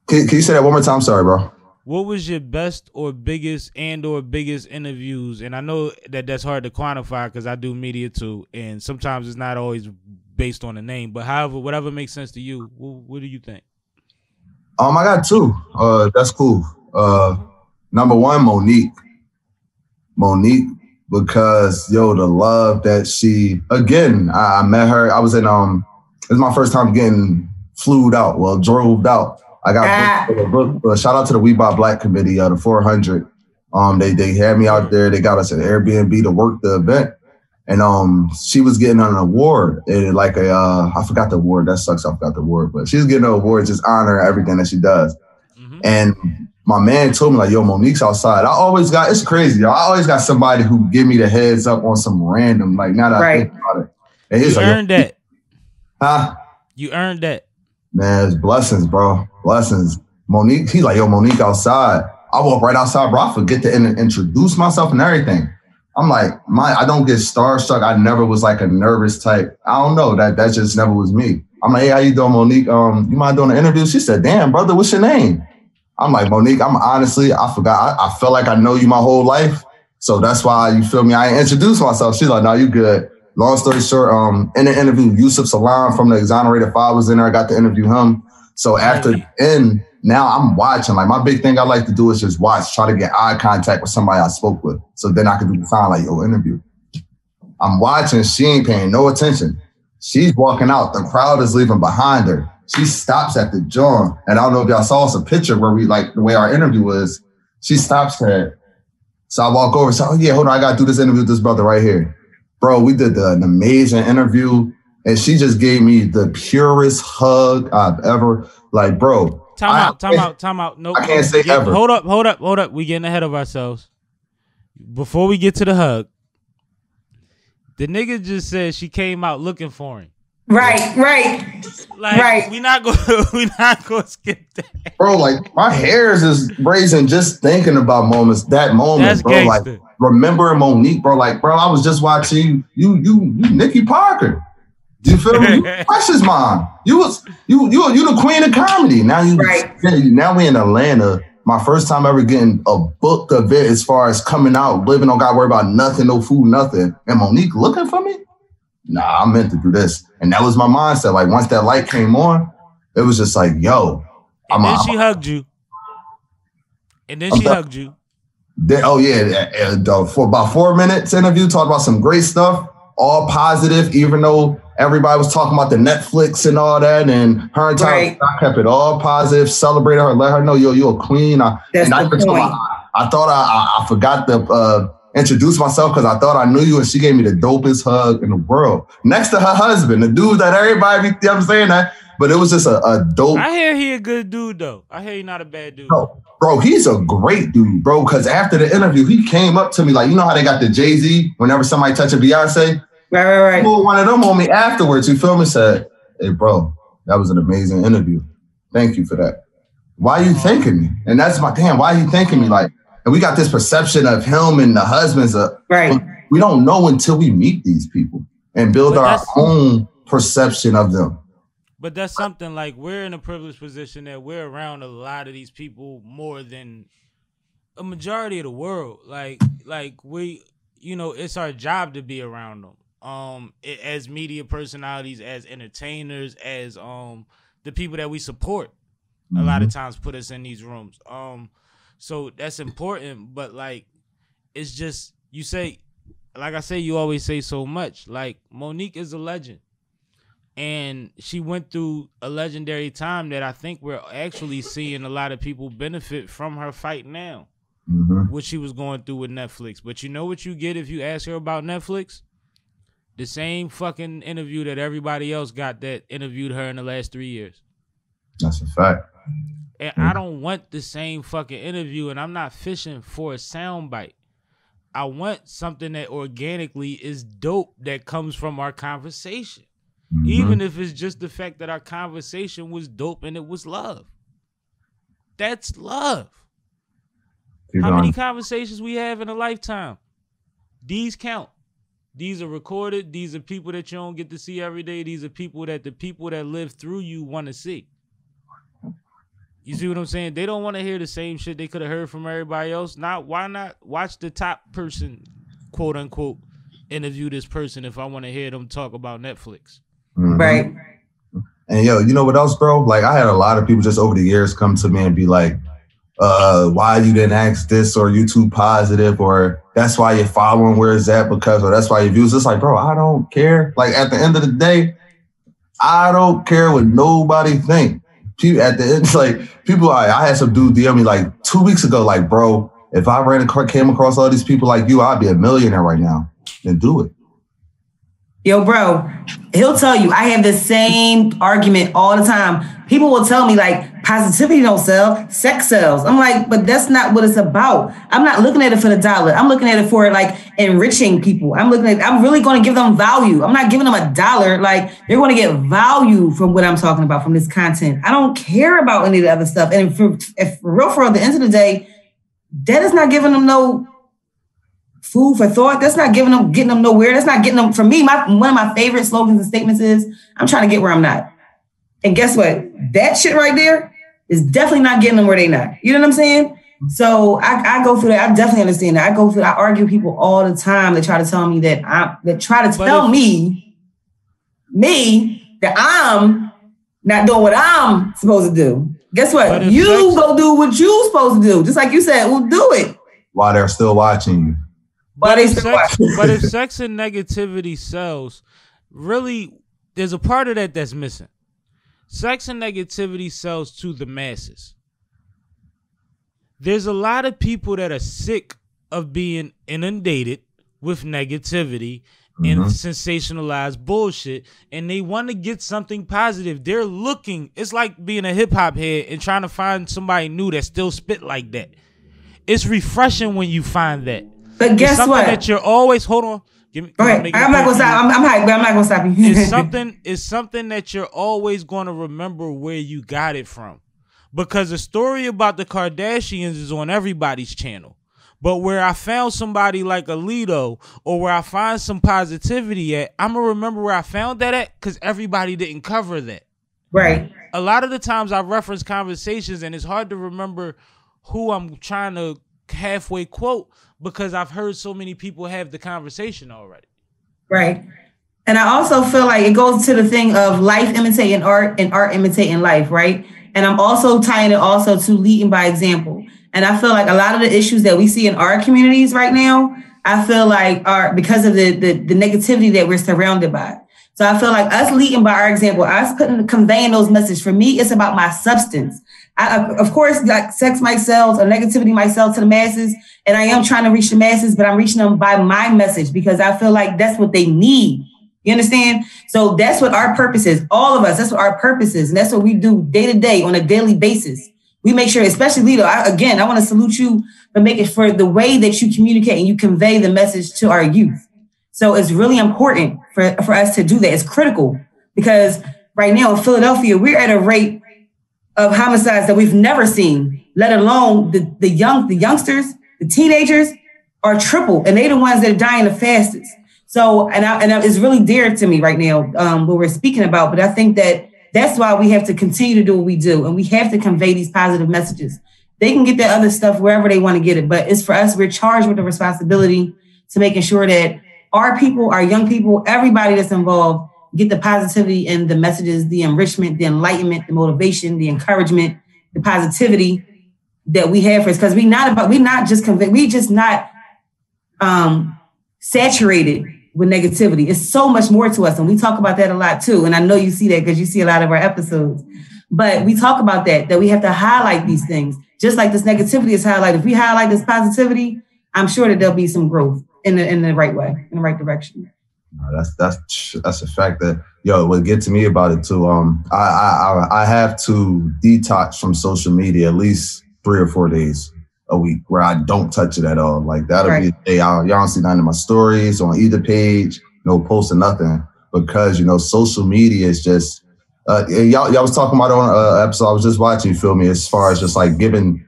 Can you say that one more time? Sorry, bro. What was your best or biggest interviews? And I know that that's hard to quantify because I do media too, and sometimes it's not always based on a name. But however, whatever makes sense to you, what do you think? I got two. That's cool. Number one, Monique, because the love that she, again, I met her. I was in it was my first time getting drove out. I got booked for the book. Shout out to the We Buy Black committee, the 400. They had me out there. They got us an Airbnb to work the event. And she was getting an award, like I forgot the award. That sucks. I forgot the award, but she was getting an award, just honor everything that she does. Mm-hmm. And my man told me like, "Yo, Monique's outside." It's crazy, y'all. I always got somebody who give me the heads up on some random. Like now that I think about it, and you earned that. Huh? You earned that. Man, it's blessings, bro. Blessings. Monique, he's like, "Yo, Monique outside." I walk right outside, bro. I forget to introduce myself and everything. I'm like, I don't get starstruck. I never was like a nervous type. I don't know. That just never was me. I'm like, "Hey, how you doing, Monique? You mind doing an interview?" She said, "Damn, brother, what's your name?" I'm like, "Monique, I forgot. I felt like I know you my whole life. So that's why, you feel me, I ain't introduced myself." She's like, "No, you good." Long story short, in the interview, Yusuf Salam from the Exonerated Five was in there. I got to interview him. So after the end, now I'm watching. Like my big thing I like to do is just watch, try to get eye contact with somebody I spoke with. So then I can do the sign like, "Yo, interview." I'm watching. She ain't paying no attention. She's walking out. The crowd is leaving behind her. She stops at the joint. And I don't know if y'all saw us a picture where we like the way our interview was. She stops there. So I walk over and say, "Oh yeah, hold on. I got to do this interview with this brother right here." Bro, we did an amazing interview. And she just gave me the purest hug I've ever, like, bro. Time out. No, I can't say ever. Hold up. We getting ahead of ourselves. Before we get to the hug, the nigga just said she came out looking for him. Right. Like, right. We not gonna skip that. Bro, like my hair is just raising just thinking about that moment, that's bro. Gangster. Like remembering Monique, bro. Like, bro, I was just watching you Nikki Parker. You feel me? You Precious Mom. You the queen of comedy. Now we in Atlanta. My first time ever getting a booked event as far as coming out, living, don't gotta worry about nothing, no food, nothing. And Monique looking for me? Nah, I meant to do this. And that was my mindset. Like once that light came on, it was just like, yo. And then she hugged you. For about 4 minutes interview, talked about some great stuff, all positive, even though everybody was talking about the Netflix and all that, and her entire I kept it all positive, celebrated her, let her know, yo, you're a queen. I thought I forgot to introduce myself because I thought I knew you, and she gave me the dopest hug in the world. Next to her husband, the dude that everybody, I'm saying that, but it was just a dope. I hear he a good dude, though. I hear he not a bad dude. Bro, he's a great dude, bro, because after the interview, he came up to me like, you know how they got the Jay-Z whenever somebody touch a Beyonce? Right. He pulled one of them on me afterwards, you feel me? Said, "Hey, bro, that was an amazing interview. Thank you for that. Why are you thanking me?" And that's my, damn, why are you thanking me? Like, and we got this perception of him and the husbands. Right. We don't know until we meet these people and build our own perception of them. But that's something like we're in a privileged position that we're around a lot of these people more than a majority of the world. Like we, it's our job to be around them. As media personalities, as entertainers, as the people that we support, a lot of times put us in these rooms. So that's important, but like, it's just, you say, like I say, you always say so much. Like Monique is a legend, and she went through a legendary time that I think we're actually seeing a lot of people benefit from her fight now, what she was going through with Netflix. But you know what you get if you ask her about Netflix? The same fucking interview that everybody else got that interviewed her in the last 3 years. That's a fact. And I don't want the same fucking interview, and I'm not fishing for a soundbite. I want something that organically is dope that comes from our conversation. Even if it's just the fact that our conversation was dope and it was love. That's love. How many conversations we have in a lifetime? These count. These are recorded. These are people that you don't get to see every day. These are people that the people that live through you want to see. You see what I'm saying? They don't want to hear the same shit they could have heard from everybody else. Why not watch the top person, quote unquote, interview this person if I want to hear them talk about Netflix? Right. And yo, you know what else, bro? Like I had a lot of people just over the years come to me and be like, why you didn't ask this, or you too positive, or that's why you're following where it's at because, or that's why your views. It's like, bro, I don't care. Like at the end of the day, I don't care what nobody think. At the end, like people, I had some dude DM me like 2 weeks ago, like, bro, if I came across all these people like you, I'd be a millionaire right now. Then do it. Yo, bro, he'll tell you, I have the same argument all the time. People will tell me like, positivity don't sell, sex sells. I'm like, but that's not what it's about. I'm not looking at it for the dollar. I'm looking at it for like enriching people. I'm really going to give them value. I'm not giving them $1. Like they're going to get value from what I'm talking about, from this content. I don't care about any of the other stuff. And if for real, at the end of the day, that is not giving them no food for thought. That's not getting them nowhere. That's not getting them. For me, one of my favorite slogans and statements is, I'm trying to get where I'm not. And guess what? That shit right there is definitely not getting them where they not. You know what I'm saying? So I go through that. I definitely understand that. I argue with people all the time that try to tell me that that I'm not doing what I'm supposed to do. Guess what? You go do what you're supposed to do. Just like you said, well, do it. While they're still watching you. But if sex and negativity sells, really, there's a part of that that's missing. Sex and negativity sells to the masses. There's a lot of people that are sick of being inundated with negativity and sensationalized bullshit, and they want to get something positive. They're looking, it's like being a hip hop head and trying to find somebody new that still spit like that. It's refreshing when you find that. But guess what? That you're always, hold on. I'm not gonna stop. I'm hyped, but I'm not gonna stop you. It's something that you're always going to remember where you got it from, because the story about the Kardashians is on everybody's channel. But where I found somebody like a Lito, or where I find some positivity at, I'm gonna remember where I found that at, because everybody didn't cover that. Right. A lot of the times I reference conversations, and it's hard to remember who I'm trying to halfway quote, because I've heard so many people have the conversation already. Right. And I also feel like it goes to the thing of life imitating art and art imitating life, right? And I'm also tying it also to leading by example. And I feel like a lot of the issues that we see in our communities right now, I feel like are because of the negativity that we're surrounded by. So I feel like us leading by our example, us conveying those messages, for me, it's about my substance. Of course, like sex might sell or negativity might sell to the masses, and I am trying to reach the masses, but I'm reaching them by my message because I feel like that's what they need. You understand? So that's what our purpose is. All of us, that's what our purpose is. And that's what we do day to day on a daily basis. We make sure, especially Lito, I want to salute you for making for the way that you communicate and you convey the message to our youth. So it's really important for us to do that. It's critical because right now in Philadelphia, we're at a rate of homicides that we've never seen, let alone the youngsters, the teenagers are triple, and they're the ones that are dying the fastest. So, and it's really dear to me right now, what we're speaking about, but I think that's why we have to continue to do what we do, and we have to convey these positive messages. They can get that other stuff wherever they want to get it, but it's for us, we're charged with the responsibility to making sure that our people, our young people, everybody that's involved, get the positivity and the messages, the enrichment, the enlightenment, the motivation, the encouragement, the positivity that we have for us. Because we just not saturated with negativity. It's so much more to us. And we talk about that a lot too. And I know you see that because you see a lot of our episodes. But we talk about that we have to highlight these things. Just like this negativity is highlighted. If we highlight this positivity, I'm sure that there'll be some growth in the right way, in the right direction. That's a fact that, what get to me about it too. I have to detox from social media at least 3 or 4 days a week where I don't touch it at all. Like that'll be a day y'all don't see none of my stories on either page, no post or nothing, because social media is just y'all was talking about on an episode I was just watching, you feel me, as far as just like giving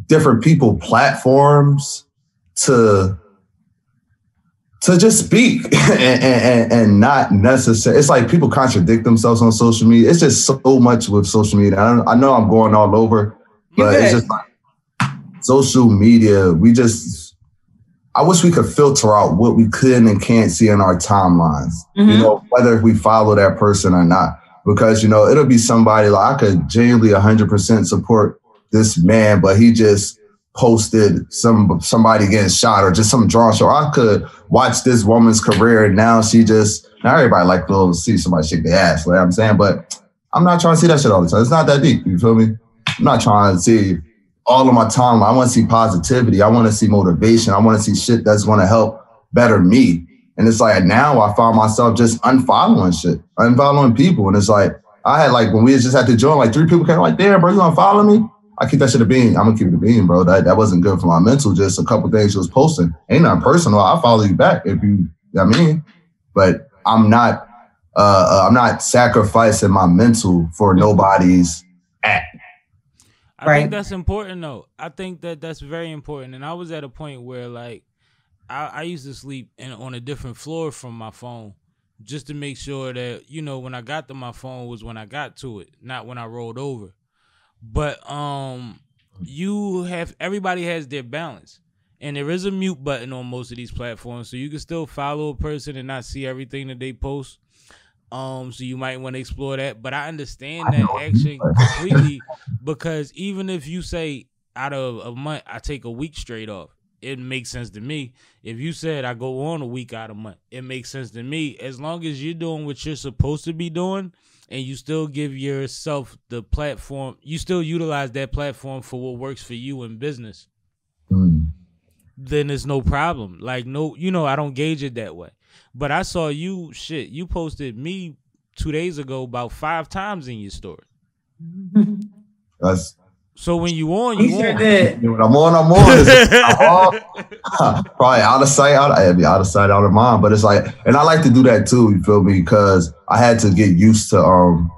different people platforms to just speak and not necessarily. It's like people contradict themselves on social media. It's just so much with social media. I know I'm going all over, but it's just like social media. I wish we could filter out what we can and can't see in our timelines, whether we follow that person or not. Because, it'll be somebody like I could genuinely 100% support this man, but he just posted somebody getting shot or just some drone show. I could watch this woman's career and now everybody like to see somebody shake their ass, you know what I'm saying? But I'm not trying to see that shit all the time. It's not that deep, you feel me? I'm not trying to see all of my time. I want to see positivity. I want to see motivation. I want to see shit that's going to help better me. And it's like now I found myself just unfollowing shit, unfollowing people. And it's like, I had like, when we just had to join, like 3 people came like, damn, bro, you gonna follow me? I keep that shit a bean. I'm gonna keep it a bean, bro. That wasn't good for my mental. Just a couple things she was posting. Ain't nothing personal. I'll follow you back if you know what I mean. But I'm not sacrificing my mental for nobody's act. I think that's important though. I think that's very important. And I was at a point where like I used to sleep on a different floor from my phone just to make sure that, you know, when I got to my phone was when I got to it, not when I rolled over. But everybody has their balance. And there is a mute button on most of these platforms, so you can still follow a person and not see everything that they post. So you might want to explore that. But I understand that action completely, because even if you say out of a month, I take a week straight off, it makes sense to me. If you said I go on a week out of a month, it makes sense to me. As long as you're doing what you're supposed to be doing and you still give yourself the platform, you still utilize that platform for what works for you in business. Then it's no problem. Like, no, you know, I don't gauge it that way. But I saw you posted me 2 days ago about 5 times in your story. So when you on, you sure on. Did. When I'm on. I'm on. Probably out of sight, out of sight, out of mind. But it's like, and I like to do that too, you feel me? Because I had to get used to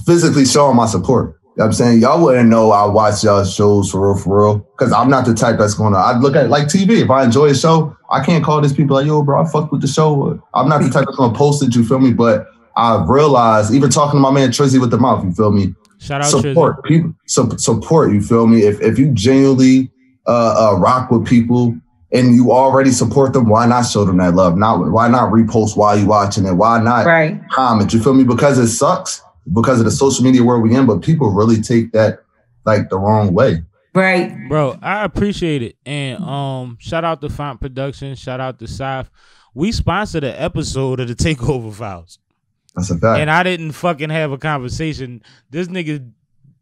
physically showing my support. You know what I'm saying? Y'all wouldn't know I watch y'all shows for real. Because I'm not the type that's going to, I look at it like TV. If I enjoy a show, I can't call these people like, yo, bro, I fucked with the show. I'm not the type that's going to post it, you feel me? But I realized, even talking to my man Trizzy with the mouth, you feel me? Shout out support Trizzy. People, support, you feel me? If you genuinely rock with people and you already support them, why not show them that love? Why not repost while you watching it? Why not comment? You feel me? Because it sucks. Because of the social media world we in, but people really take that like the wrong way. Right. Bro, I appreciate it. And shout out to Font Productions, shout out to Saf. We sponsored an episode of the Takeover Files. That's a fact. And I didn't fucking have a conversation. This nigga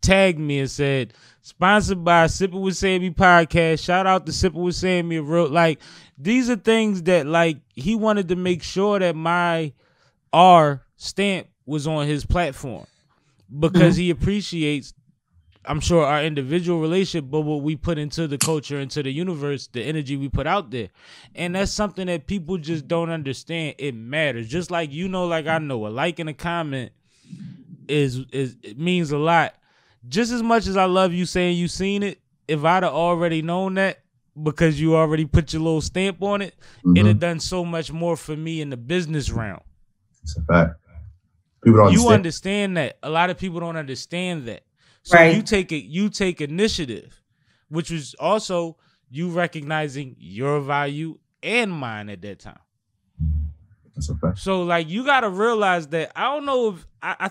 tagged me and said, sponsored by Sippin with Sammie podcast. Shout out to Sippin with Sammie. Like, these are things that like he wanted to make sure that my R stamp was on his platform, because he appreciates, I'm sure, our individual relationship, but what we put into the culture, into the universe, the energy we put out there. And that's something that people just don't understand. It matters. Just like, you know, like I know, a like and a comment it means a lot. Just as much as I love you saying you seen it, if I'd have already known that, because you already put your little stamp on it, it'd have done so much more for me in the business realm. It's a fact. People don't understand that. A lot of people don't understand that. So you take initiative, which was also you recognizing your value and mine at that time. That's a fact. So like you gotta realize that. I don't know if I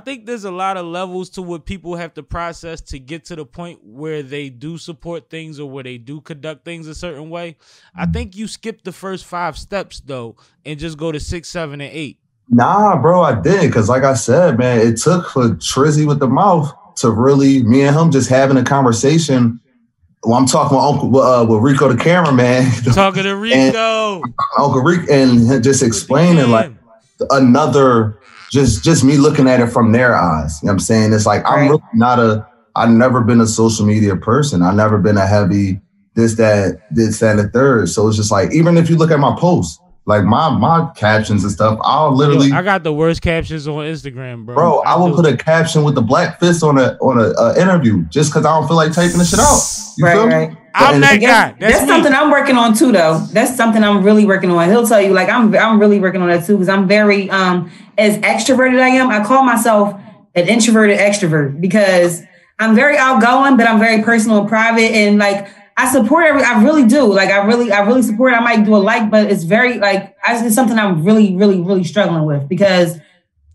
think there's a lot of levels to what people have to process to get to the point where they do support things or where they do conduct things a certain way. I think you skip the first 5 steps though and just go to 6, 7, and 8. Nah, bro, I didn't. Because like I said, man, it took for Trizzy with the mouth to really, me and him just having a conversation. Well, I'm talking with Rico, the cameraman. Talking to Rico. Uncle Rico, and just explaining like another, just me looking at it from their eyes. You know what I'm saying? It's like, I'm really I've never been a social media person. I've never been a heavy this, that, and the third. So it's just like, even if you look at my posts, like my captions and stuff, I'll literally. I got the worst captions on Instagram, bro. Bro, I will put a caption with the black fist on a interview just because I don't feel like typing the shit out. You feel me? I'm that guy. That's something I'm working on too, though. That's something I'm really working on. He'll tell you, like I'm really working on that too, because I'm very as extroverted I am. I call myself an introverted extrovert because I'm very outgoing, but I'm very personal and private, and like. I support I really do. Like I really support. I might do a like, but it's very like it's something I'm really, really, really struggling with because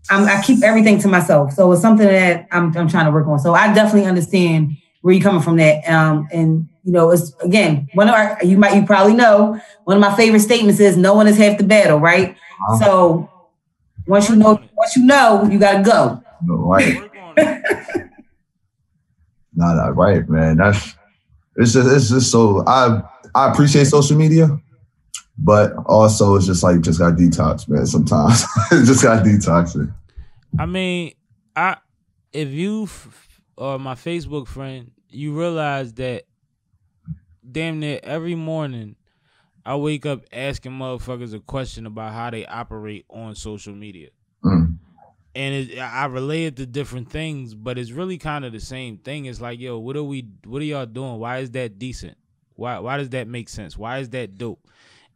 I keep everything to myself. So it's something that I'm trying to work on. So I definitely understand where you're coming from that. And you know, it's again you probably know one of my favorite statements is no one is half the battle, right? So once you know, you gotta go. Right. Nah, right, man. It's just so I appreciate social media, but also it's just got detox, man. Sometimes it just got detoxing. I mean, if you or my Facebook friend, you realize that damn near every morning I wake up asking motherfuckers a question about how they operate on social media. And I relate it to different things, but it's really kind of the same thing. It's like, yo, what are y'all doing? Why is that decent? Why does that make sense? Why is that dope?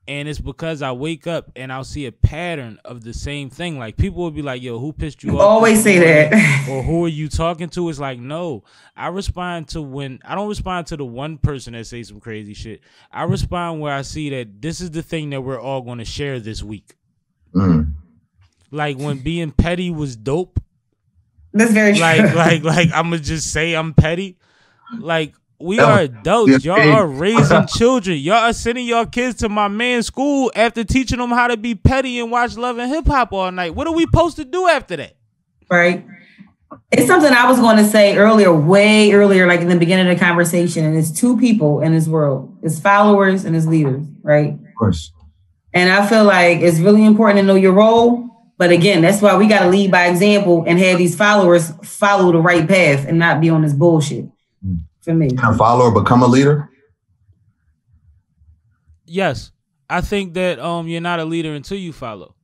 And it's because I wake up and I'll see a pattern of the same thing. Like, people will be like, yo, who pissed you off? Always say that. Or who are you talking to? It's like, no. I don't respond to the one person that says some crazy shit. I respond where I see that this is the thing that we're all going to share this week. Like, when being petty was dope. That's very true. Like I'm going to just say I'm petty. Like, we are adults. Y'all are raising children. Y'all are sending y'all kids to my man's school after teaching them how to be petty and watch Love and Hip Hop all night. What are we supposed to do after that? Right. It's something I was going to say earlier, way earlier, like in the beginning of the conversation. And it's two people in this world. It's followers and it's leaders, right? Of course. And I feel like it's really important to know your role. But again, that's why we got to lead by example and have these followers follow the right path and not be on this bullshit. For me. Can a follower become a leader? Yes. I think that you're not a leader until you follow.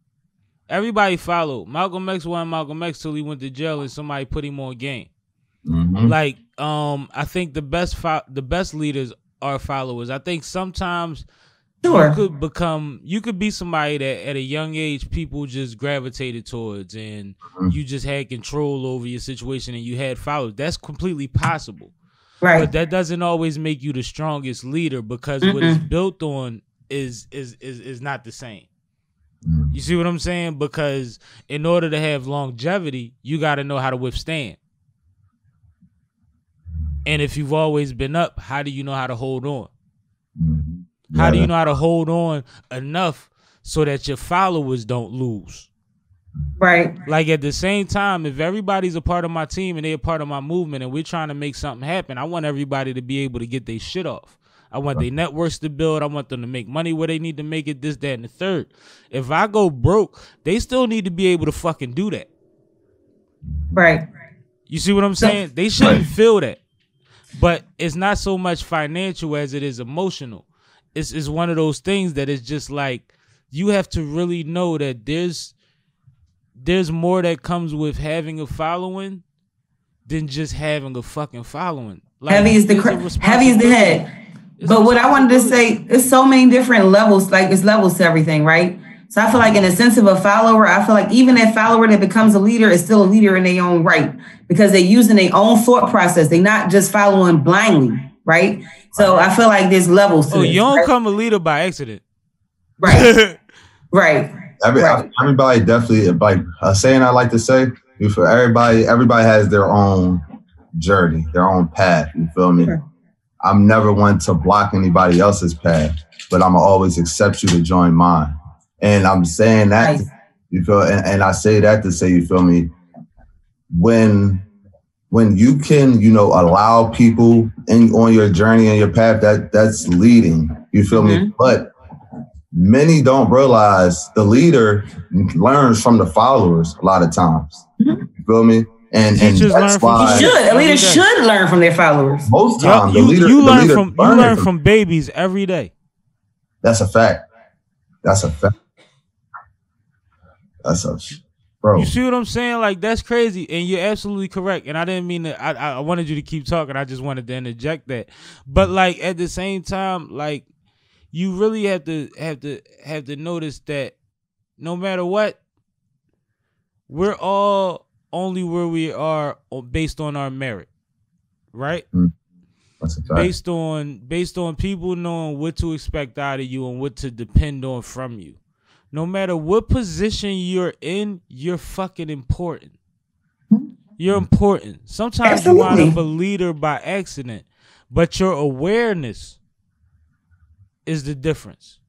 Everybody followed. Malcolm X wasn't Malcolm X till he went to jail and somebody put him on game. Like, I think the best leaders are followers. I think sometimes you could be somebody that at a young age people just gravitated towards, and you just had control over your situation and you had followers. That's completely possible. Right. But that doesn't always make you the strongest leader, because what it's built on is not the same. You see what I'm saying? Because in order to have longevity, you got to know how to withstand. And if you've always been up, how do you know how to hold on? How do you know how to hold on enough so that your followers don't lose? Right. Like, at the same time, if everybody's a part of my team and they're a part of my movement and we're trying to make something happen, I want everybody to be able to get their shit off. I want their networks to build. I want them to make money where they need to make it, this, that, and the third. If I go broke, they still need to be able to fucking do that. Right. You see what I'm saying? They shouldn't feel that. But it's not so much financial as it is emotional. It's one of those things that is just like, you have to really know that there's more that comes with having a following than just having a fucking following. Like, heavy is the head. But what I wanted to say, there's so many different levels, like it's levels to everything, right? So I feel like in the sense of a follower, I feel like even that follower that becomes a leader is still a leader in their own right, because they're using their own thought process. They're not just following blindly, right? So I feel like there's levels to this, you don't become a leader by accident. Right. Right. Everybody definitely, like a saying I like to say, for everybody has their own journey, their own path. You feel me? Sure. I'm never one to block anybody else's path, but I'm always accept you to join mine. And I'm saying that, you feel, and I say that to say, you feel me? When you can, allow people on your journey and your path, that's leading. You feel me? But many don't realize the leader learns from the followers a lot of times. You feel me? And that's why a leader should learn from their followers. Most times, you learn from babies every day. That's a fact. Bro. You see what I'm saying? Like, that's crazy, and you're absolutely correct. And I didn't mean to. I wanted you to keep talking. I just wanted to interject that. But like, at the same time, like, you really have to notice that no matter what, we're all only where we are based on our merit, right? That's a fact. Based on people knowing what to expect out of you and what to depend on from you. No matter what position you're in, you're fucking important. You're important. Sometimes you wind up a leader by accident, but your awareness is the difference.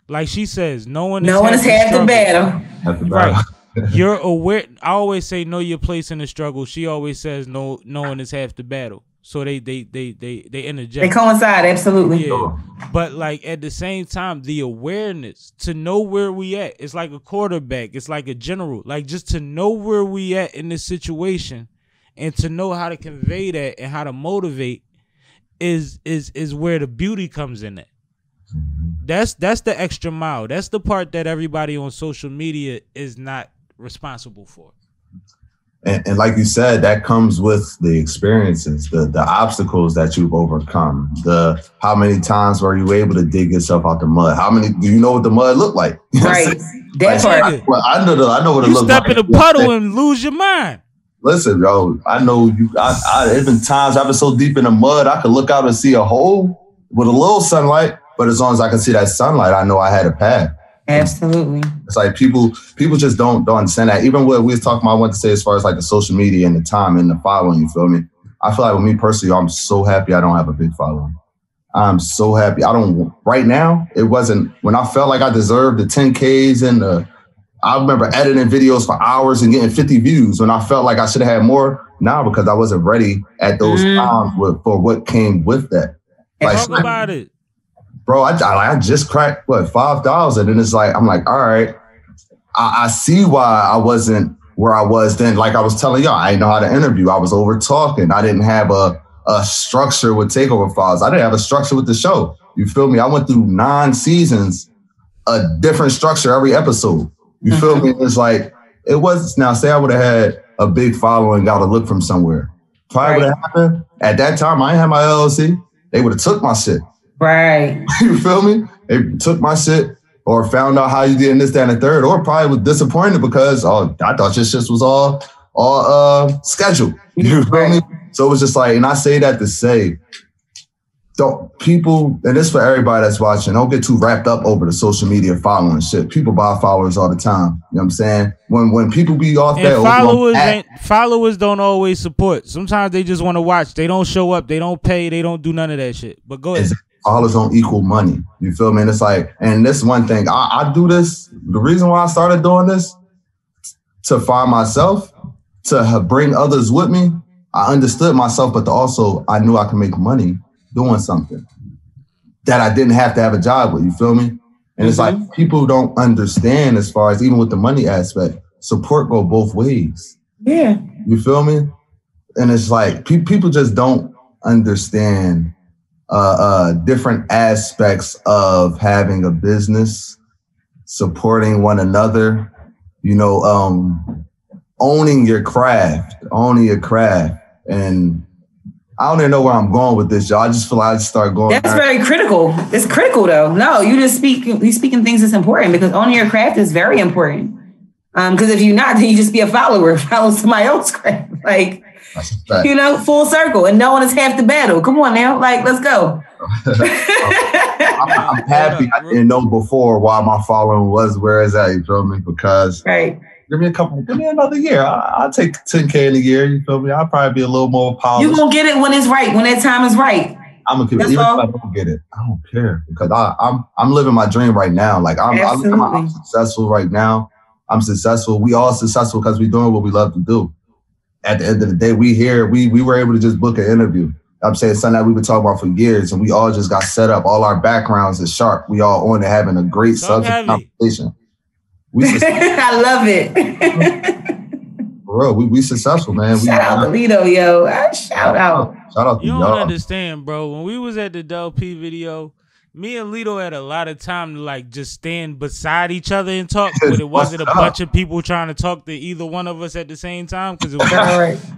Like she says, no one has had the battle. Right. you're aware. I always say know your place in the struggle. She always says knowing is half the battle. So they interject. They coincide, absolutely. Yeah. But like at the same time, the awareness to know where we at. It's like a quarterback. It's like a general. Like just to know where we at in this situation, and to know how to convey that and how to motivate is where the beauty comes in. At. That's the extra mile. That's the part that everybody on social media is not responsible for. And like you said, that comes with the experiences, the obstacles that you've overcome, how many times were you able to dig yourself out the mud? How many do you know what the mud looked like? Right. That part. Well, I know what it looks like. You step in a puddle and lose your mind. Listen, bro, I know you. There's been times I've been so deep in the mud, I could look out and see a hole with a little sunlight. But as long as I can see that sunlight, I know I had a path. Absolutely. It's like people just don't understand that. Even what we was talking about, I want to say as far as like the social media and the time and the following, you feel me? I feel like with me personally, I'm so happy I don't have a big following. I'm so happy. Right now, it wasn't, when I felt like I deserved the 10Ks and I remember editing videos for hours and getting 50 views when I felt like I should have had more. Now, because I wasn't ready at those times for what came with that. Like, talk about it. Bro, I just cracked, 5,000. And it's like, I'm like, all right, I see why I wasn't where I was then. Like I was telling y'all, I didn't know how to interview. I was over talking. I didn't have a structure with Takeover Files. I didn't have a structure with the show. You feel me? I went through 9 seasons, a different structure every episode. You feel me? It's like, it was, now say I would have had a big following, got a look from somewhere. Probably would have happened. At that time, I didn't have my LLC. They would have took my shit. Right. You feel me? They took my shit or found out how you did this, that, and the third, or probably was disappointed because, I thought your shit was all scheduled. You feel me? So it was just like, and I say that to say, people, and this for everybody that's watching, don't get too wrapped up over the social media following shit. People buy followers all the time. You know what I'm saying? When people be off there. Followers don't always support. Sometimes they just want to watch. They don't show up. They don't pay. They don't do none of that shit. But go ahead. Followers don't equal money. You feel me? And it's like, and this one thing, I do this. The reason why I started doing this, to find myself, to bring others with me. I understood myself, but also I knew I could make money doing something that I didn't have to have a job with. You feel me? And it's like, people don't understand as far as even with the money aspect, support go both ways. Yeah. You feel me? And it's like, people just don't understand different aspects of having a business, supporting one another, owning your craft. And I don't even know where I'm going with this, y'all. I just feel like I just start going. That's very critical. It's critical, though. No, you speaking things that's important, because owning your craft is very important. Because if you're not, then you just be a follower, follow somebody else's craft. Like, full circle. And no one is half the battle. Come on now. Like, let's go. I'm happy I didn't know before why my following was where it's at. You feel me? Because give me another year. I'll take 10K in a year. You feel me? I'll probably be a little more polished. You're going to get it when it's right, when that time is right. I'm going to keep it. Even if I don't get it, I don't care, because I'm living my dream right now. Like I'm successful right now. I'm successful. We all successful because we're doing what we love to do. At the end of the day, we were able to just book an interview. I'm saying something that we've been talking about for years, and we all just got set up. All our backgrounds is sharp. We all on to having a great subject conversation. I love it. For real, we successful, man. Shout out to Lito, yo. Shout out. Shout out to you. You y'all. don't understand, bro. When we was at the Del P video, me and Lito had a lot of time to like just stand beside each other and talk, but it wasn't a bunch of people trying to talk to either one of us at the same time, because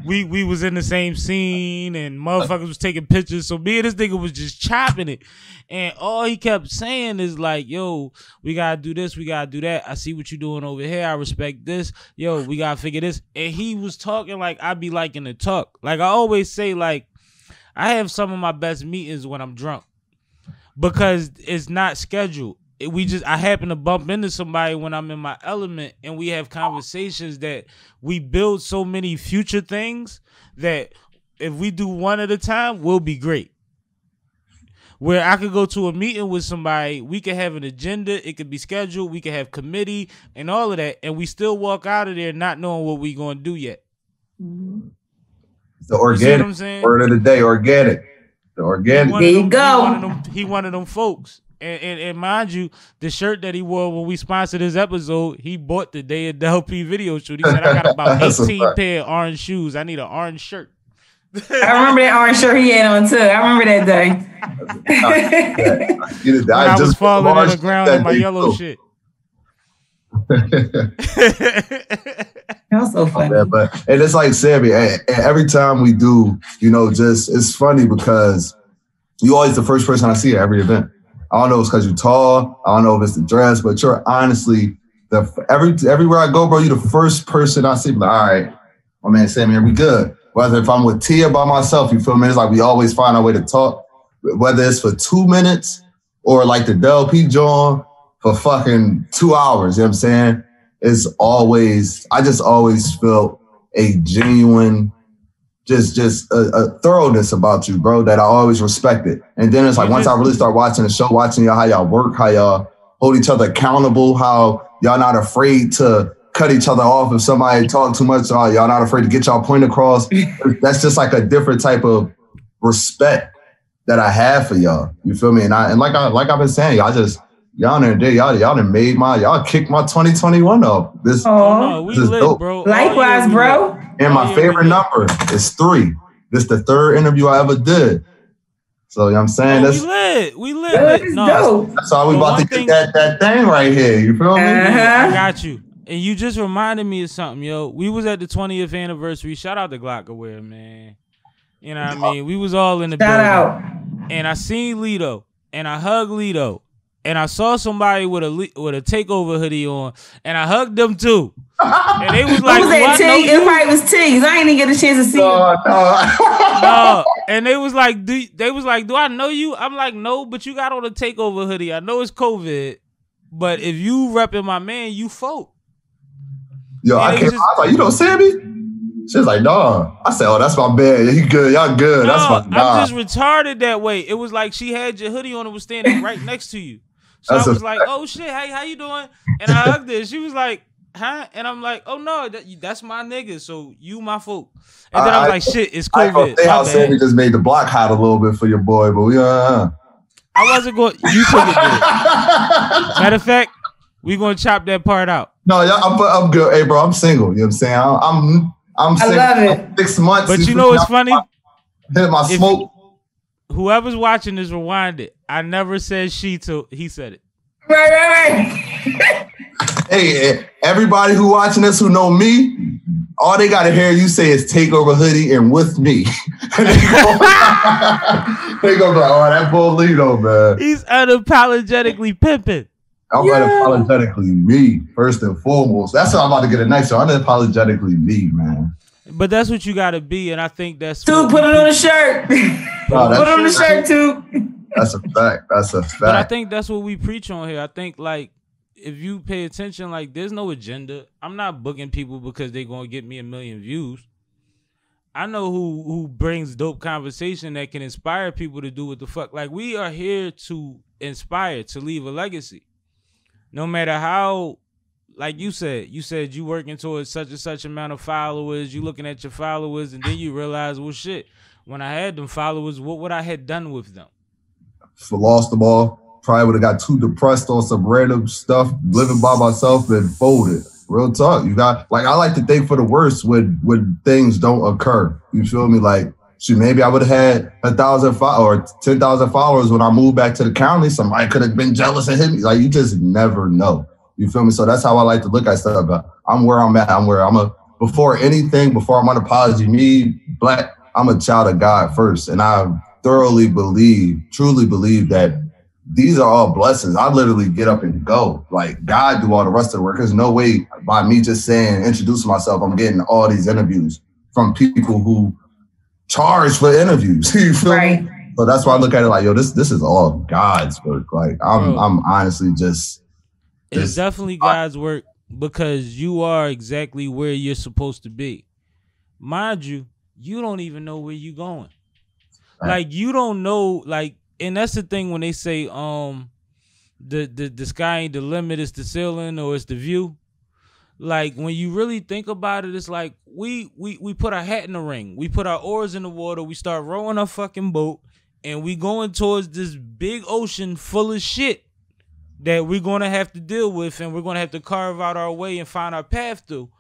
we was in the same scene and motherfuckers was taking pictures. So me and this nigga was just chopping it, and all he kept saying is like, "Yo, we gotta do this, we gotta do that. I see what you doing over here. I respect this. Yo, we gotta figure this." And he was talking like I be liking to talk. Like I always say, like I have some of my best meetings when I'm drunk, because it's not scheduled. I happen to bump into somebody when I'm in my element, and we have conversations that we build so many future things that if we do one at a time, we'll be great. where I could go to a meeting with somebody. We could have an agenda. It could be scheduled. We could have committee and all of that, and we still walk out of there not knowing what we gonna do yet. The organic word of the day, organic. The organic. There you go. He one of them folks. And mind you, the shirt that he wore when we sponsored this episode, he bought the day of the LP video shoot. He said, I got about 18 pair of orange shoes. I need an orange shirt. I remember that orange shirt he had on too. I remember that day. I was falling on the ground in my yellow shit. That was so funny. Yeah, and it's like Sammie, and every time we do, just it's funny because you always the first person I see at every event. I don't know if it's because you're tall. I don't know if it's the dress, but you're honestly everywhere I go, bro. You're the first person I see. Like, all right, my man Sammie, are we good? Whether if I'm with Tia by myself, you feel me? It's like we always find our way to talk. Whether it's for 2 minutes or like the DLP John for fucking 2 hours. You know what I'm saying? I just always felt a genuine. Just a thoroughness about you, bro, that I always respected. And then it's like once I really start watching the show, watching y'all, how y'all work, how y'all hold each other accountable, how y'all not afraid to cut each other off if somebody talk too much, or y'all not afraid to get y'all point across. That's just like a different type of respect that I have for y'all. You feel me? And like I've been saying, y'all kicked my 2021 up. We lit, dope. Bro. Likewise, bro. And my favorite number is 3. This is the 3rd interview I ever did. So, you know what I'm saying? We lit. No, that's why we about to get that thing right here. You feel me? I got you. And you just reminded me of something, yo. We was at the 20th anniversary. Shout out to glocawearradiostation, man. You know what I mean? We was all in the building. Shout out. And I seen Lito, and I hugged Lito. And I saw somebody with a takeover hoodie on, and I hugged them too. And they was like, "Who was that? T? It probably was Tiggs. I ain't even get a chance to see no. And they was like, do I know you? I'm like, no, but you got on a takeover hoodie. I know it's COVID, but if you repping my man, you folk. Yo, I was like, you know Sammie? She was like, no. I said, oh, that's my man. He good. Y'all good. No, that's my guy. I'm just retarded that way. It was like she had your hoodie on and was standing right next to you. So I was like, oh shit, hey, how you doing? And I hugged her. She was like, huh? And I'm like, oh no, that's my nigga. So you my folk. And then I was like, shit, it's COVID. I how Sammie just made the block hot a little bit for your boy, but I wasn't going. You took it there. Matter of fact, we gonna chop that part out. No, I'm good. Hey, bro, I'm single. You know what I'm saying? I'm single. I love it. 6 months. But you know what's funny? Hit my smoke. Whoever's watching this, rewind it. I never said she till he said it. Right. Hey, everybody who watching this who know me, all they gotta hear you say is takeover hoodie and with me. They go like, oh, that boy Lito, man. He's unapologetically pimping. I'm unapologetically me, first and foremost. That's what I'm about to get it next. So unapologetically me, man. But that's what you gotta be, and I think that's Dude, put it on a shirt. Put it on the shirt too. That's a fact. But I think that's what we preach on here. I think like if you pay attention, like there's no agenda. I'm not booking people because they're gonna get me 1 million views. I know who brings dope conversation that can inspire people to do what the fuck. Like we are here to inspire, to leave a legacy. No matter how, like you said you working towards such and such amount of followers, you looking at your followers, and then you realize, well, shit, when I had them followers, what would I had done with them? Lost them all. Probably would have got too depressed on some random stuff, living by myself and folded. Real talk. You got, like, I like to think for the worst when things don't occur. You feel me? Like, shoot, maybe I would have had 1,000 or 10,000 followers when I moved back to the county. Somebody could have been jealous and hit me. Like, you just never know. You feel me? So that's how I like to look at stuff. But I'm where I'm at. Before anything, before I'm on apology, me, Black, I'm a child of God first. And I truly believe that these are all blessings. I literally get up and go. Like, God do all the rest of the work. There's no way by me just saying, introducing myself, I'm getting all these interviews from people who charge for interviews. You feel me? So that's why I look at it like, yo, this is all God's work. Like, I'm honestly just... It's definitely God's work because you are exactly where you're supposed to be. Mind you, you don't even know where you're going. Like, you don't know, like, and that's the thing when they say the sky ain't the limit, it's the ceiling or it's the view. Like when you really think about it, it's like we put our hat in the ring, we put our oars in the water, we start rowing our fucking boat, and we going towards this big ocean full of shit that we're gonna have to deal with, and we're gonna have to carve out our way and find our path through.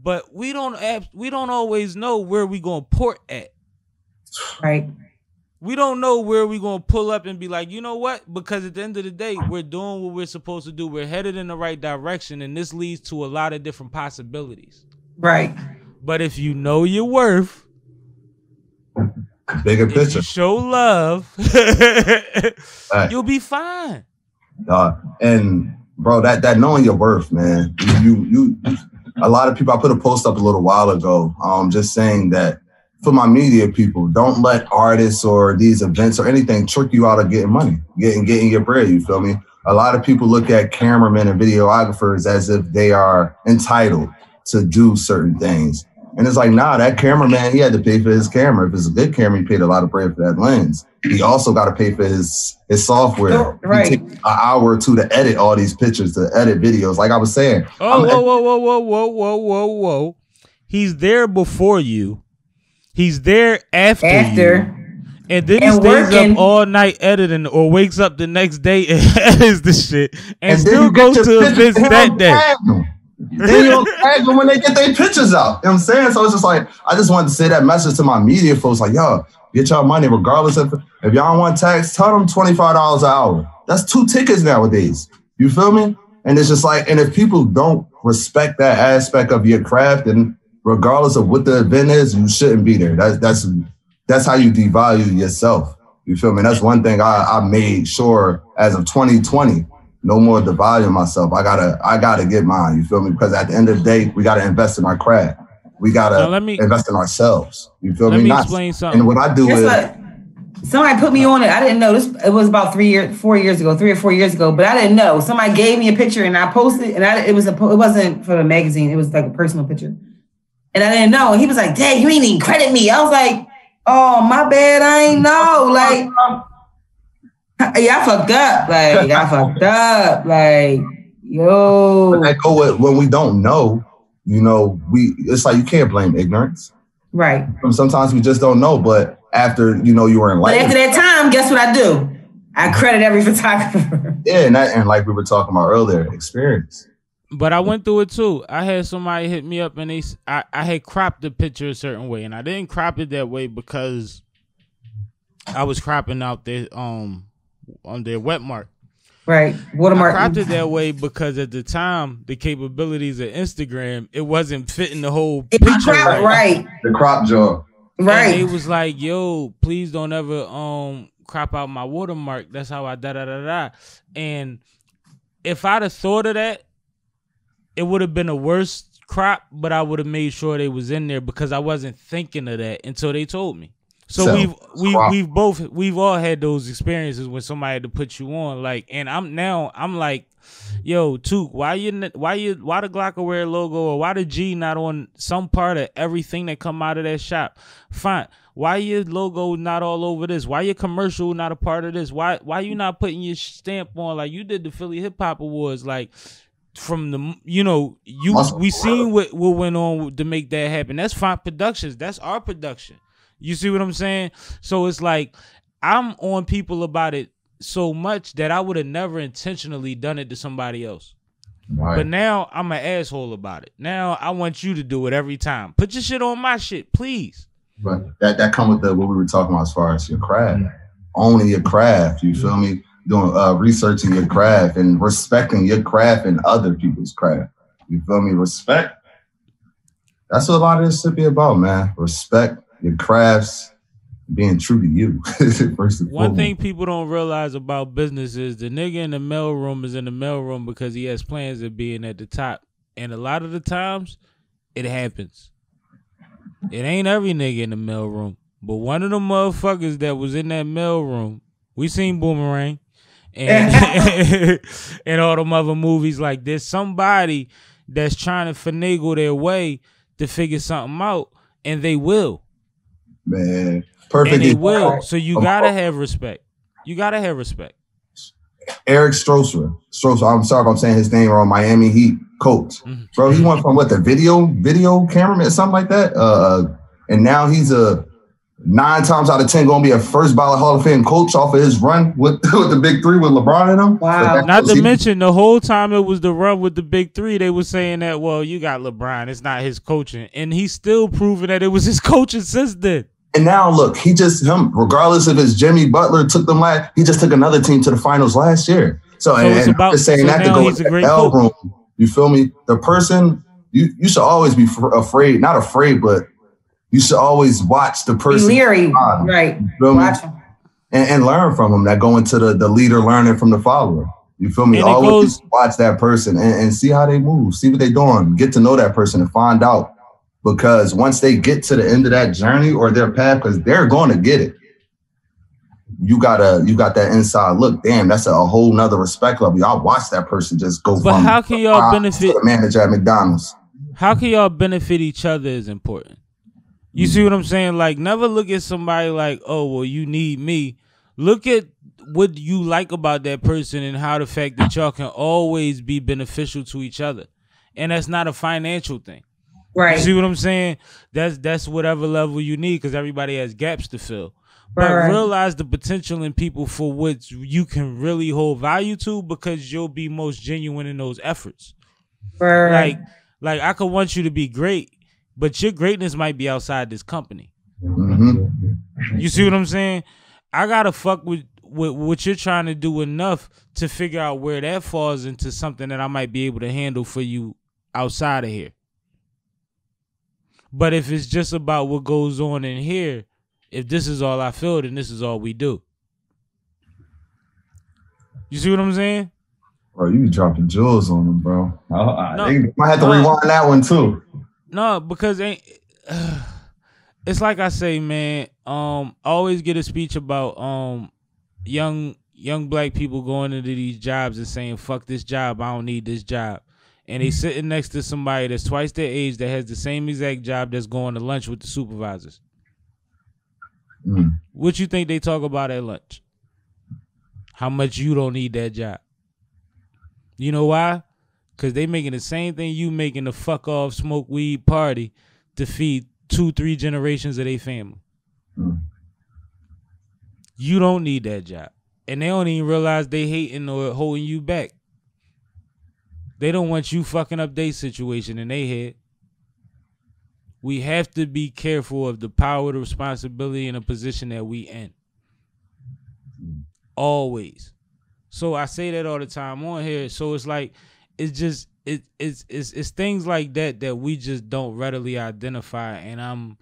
But we don't always know where we gonna port at. Right. We don't know where we're going to pull up and be like, you know what? Because at the end of the day, we're doing what we're supposed to do. We're headed in the right direction, and this leads to a lot of different possibilities. Right. But if you know your worth, bigger if picture, you show love, you'll be fine. And bro, that knowing your worth, man. You a lot of people, I put a post up a little while ago, just saying that for my media people, don't let artists or these events or anything trick you out of getting money, getting your bread, you feel me? A lot of people look at cameramen and videographers as if they are entitled to do certain things. And it's like, nah, that cameraman, he had to pay for his camera. If it's a good camera, he paid a lot of bread for that lens. He also got to pay for his software. Oh, right. He takes an hour or two to edit all these pictures, to edit videos. Like I was saying. Whoa. He's there before you. He's there after you. And then he stays up all night editing or wakes up the next day and edits the shit and still goes to events that day. Then you don't tag them when they get their pictures out. You know what I'm saying? So it's just like, I just wanted to say that message to my media folks, like, yo, get y'all money regardless of, if y'all want tags, tell them $25 an hour. That's 2 tickets nowadays. You feel me? And it's just like, and if people don't respect that aspect of your craft, then regardless of what the event is, you shouldn't be there. That's how you devalue yourself. You feel me? That's one thing I made sure as of 2020, no more devaluing myself. I gotta get mine. You feel me? Because at the end of the day, we gotta invest in our craft. We gotta invest in ourselves. You feel me? Let me explain something. And what I do is somebody put me on it. I didn't know this. It was about 3 or 4 years ago, but I didn't know. Somebody gave me a picture and I posted, and it wasn't for the magazine. It was like a personal picture. And I didn't know. And he was like, dang, you ain't even credit me. I was like, oh, my bad. I ain't know. Like, yeah, I fucked up. Like, yo. But that go with, when we don't know, you know, it's like you can't blame ignorance. Right. Sometimes we just don't know. But after, you know, you were enlightened. But after that time, guess what I do? I credit every photographer. Yeah, and like we were talking about earlier, experience. But I went through it too. I had somebody hit me up and I had cropped the picture a certain way, and I didn't crop it that way because I was cropping out their on their wet mark. Right. Watermark. I cropped it that way because at the time the capabilities of Instagram, it wasn't fitting the whole picture. Right. The crop jaw. Right. And it was like, yo, please don't ever crop out my watermark. That's how I da. And if I'd have thought of that, it would have been a worse crop, but I would have made sure they was in there because I wasn't thinking of that until they told me. So we've all had those experiences when somebody had to put you on, like, and I'm like, yo, Took, why the glocawear logo or why the G not on some part of everything that come out of that shop? Fine. Why your logo not all over this? Why your commercial not a part of this? Why you not putting your stamp on like you did the Philly Hip Hop Awards? Like, from the, you know, we seen what went on to make that happen. That's Font Productions. That's our production. You see what I'm saying? So it's like I'm on people about it so much that I would have never intentionally done it to somebody else. Right. But now I'm an asshole about it. Now I want you to do it every time. Put your shit on my shit, please. But that come with what we were talking about as far as your craft. Owning your craft, you feel me? Doing researching your craft and respecting your craft and other people's craft. You feel me? Respect. That's what a lot of this should be about, man. Respect your crafts, being true to you. One thing people don't realize about business is the nigga in the mailroom is in the mailroom because he has plans of being at the top. And a lot of the times, it happens. It ain't every nigga in the mailroom. But one of the motherfuckers that was in that mailroom, we seen Boomerang and and all them other movies, like there's somebody that's trying to finagle their way to figure something out, and they will. Man, perfect. And they will. So you gotta have respect. You gotta have respect. Eric Stroser. I'm sorry if I'm saying his name wrong. Miami Heat coach. Bro, he went from what, the video cameraman or something like that? And now he's a 9 times out of 10 going to be a first ballot Hall of Fame coach off of his run with the big three with LeBron in him. Wow. Not to mention the whole time it was the run with the big three, they were saying that, well, you got LeBron, it's not his coaching. And he's still proving that it was his coaching since then. And now look, regardless if it's Jimmy Butler took them he just took another team to the finals last year. So and I'm just saying that to go with the L room. You feel me? The person, you should always be afraid, not afraid, but you should always watch the person. Be leery, right. You feel me? And learn from them. That go into the leader learning from the follower. You feel me? Always watch that person and see how they move, see what they're doing, get to know that person and find out. Because once they get to the end of that journey or their path, because they're going to get it, you got that inside look. Damn, that's a whole nother respect level. Y'all watch that person just go. But how can y'all benefit the manager at McDonald's? How can y'all benefit each other is important. You see what I'm saying? Like, never look at somebody like, oh, well, you need me. Look at what you like about that person and how the fact that y'all can always be beneficial to each other. And that's not a financial thing. Right. You see what I'm saying? That's whatever level you need, because everybody has gaps to fill. But realize the potential in people for which you can really hold value to, because you'll be most genuine in those efforts. Like I could want you to be great, but your greatness might be outside this company. You see what I'm saying? I gotta fuck with what you're trying to do enough to figure out where that falls into something that I might be able to handle for you outside of here. But if it's just about what goes on in here, if this is all I feel, then this is all we do. You see what I'm saying? Bro, you be dropping jewels on them, bro. They might have to rewind that one too. No, because it's like I say, man. I always get a speech about young black people going into these jobs and saying, "Fuck this job, I don't need this job." And they sitting next to somebody that's twice their age that has the same exact job that's going to lunch with the supervisors. What you think they talk about at lunch? How much you don't need that job. You know why? Because they making the same thing you making, the fuck off, smoke weed, party to feed 2-3 generations of their family. You don't need that job. And they don't even realize they hating or holding you back. They don't want you fucking up their situation in their head. We have to be careful of the power, the responsibility, and the position that we in. Always. So I say that all the time on here. So it's like, it's just, it's things like that we just don't readily identify. And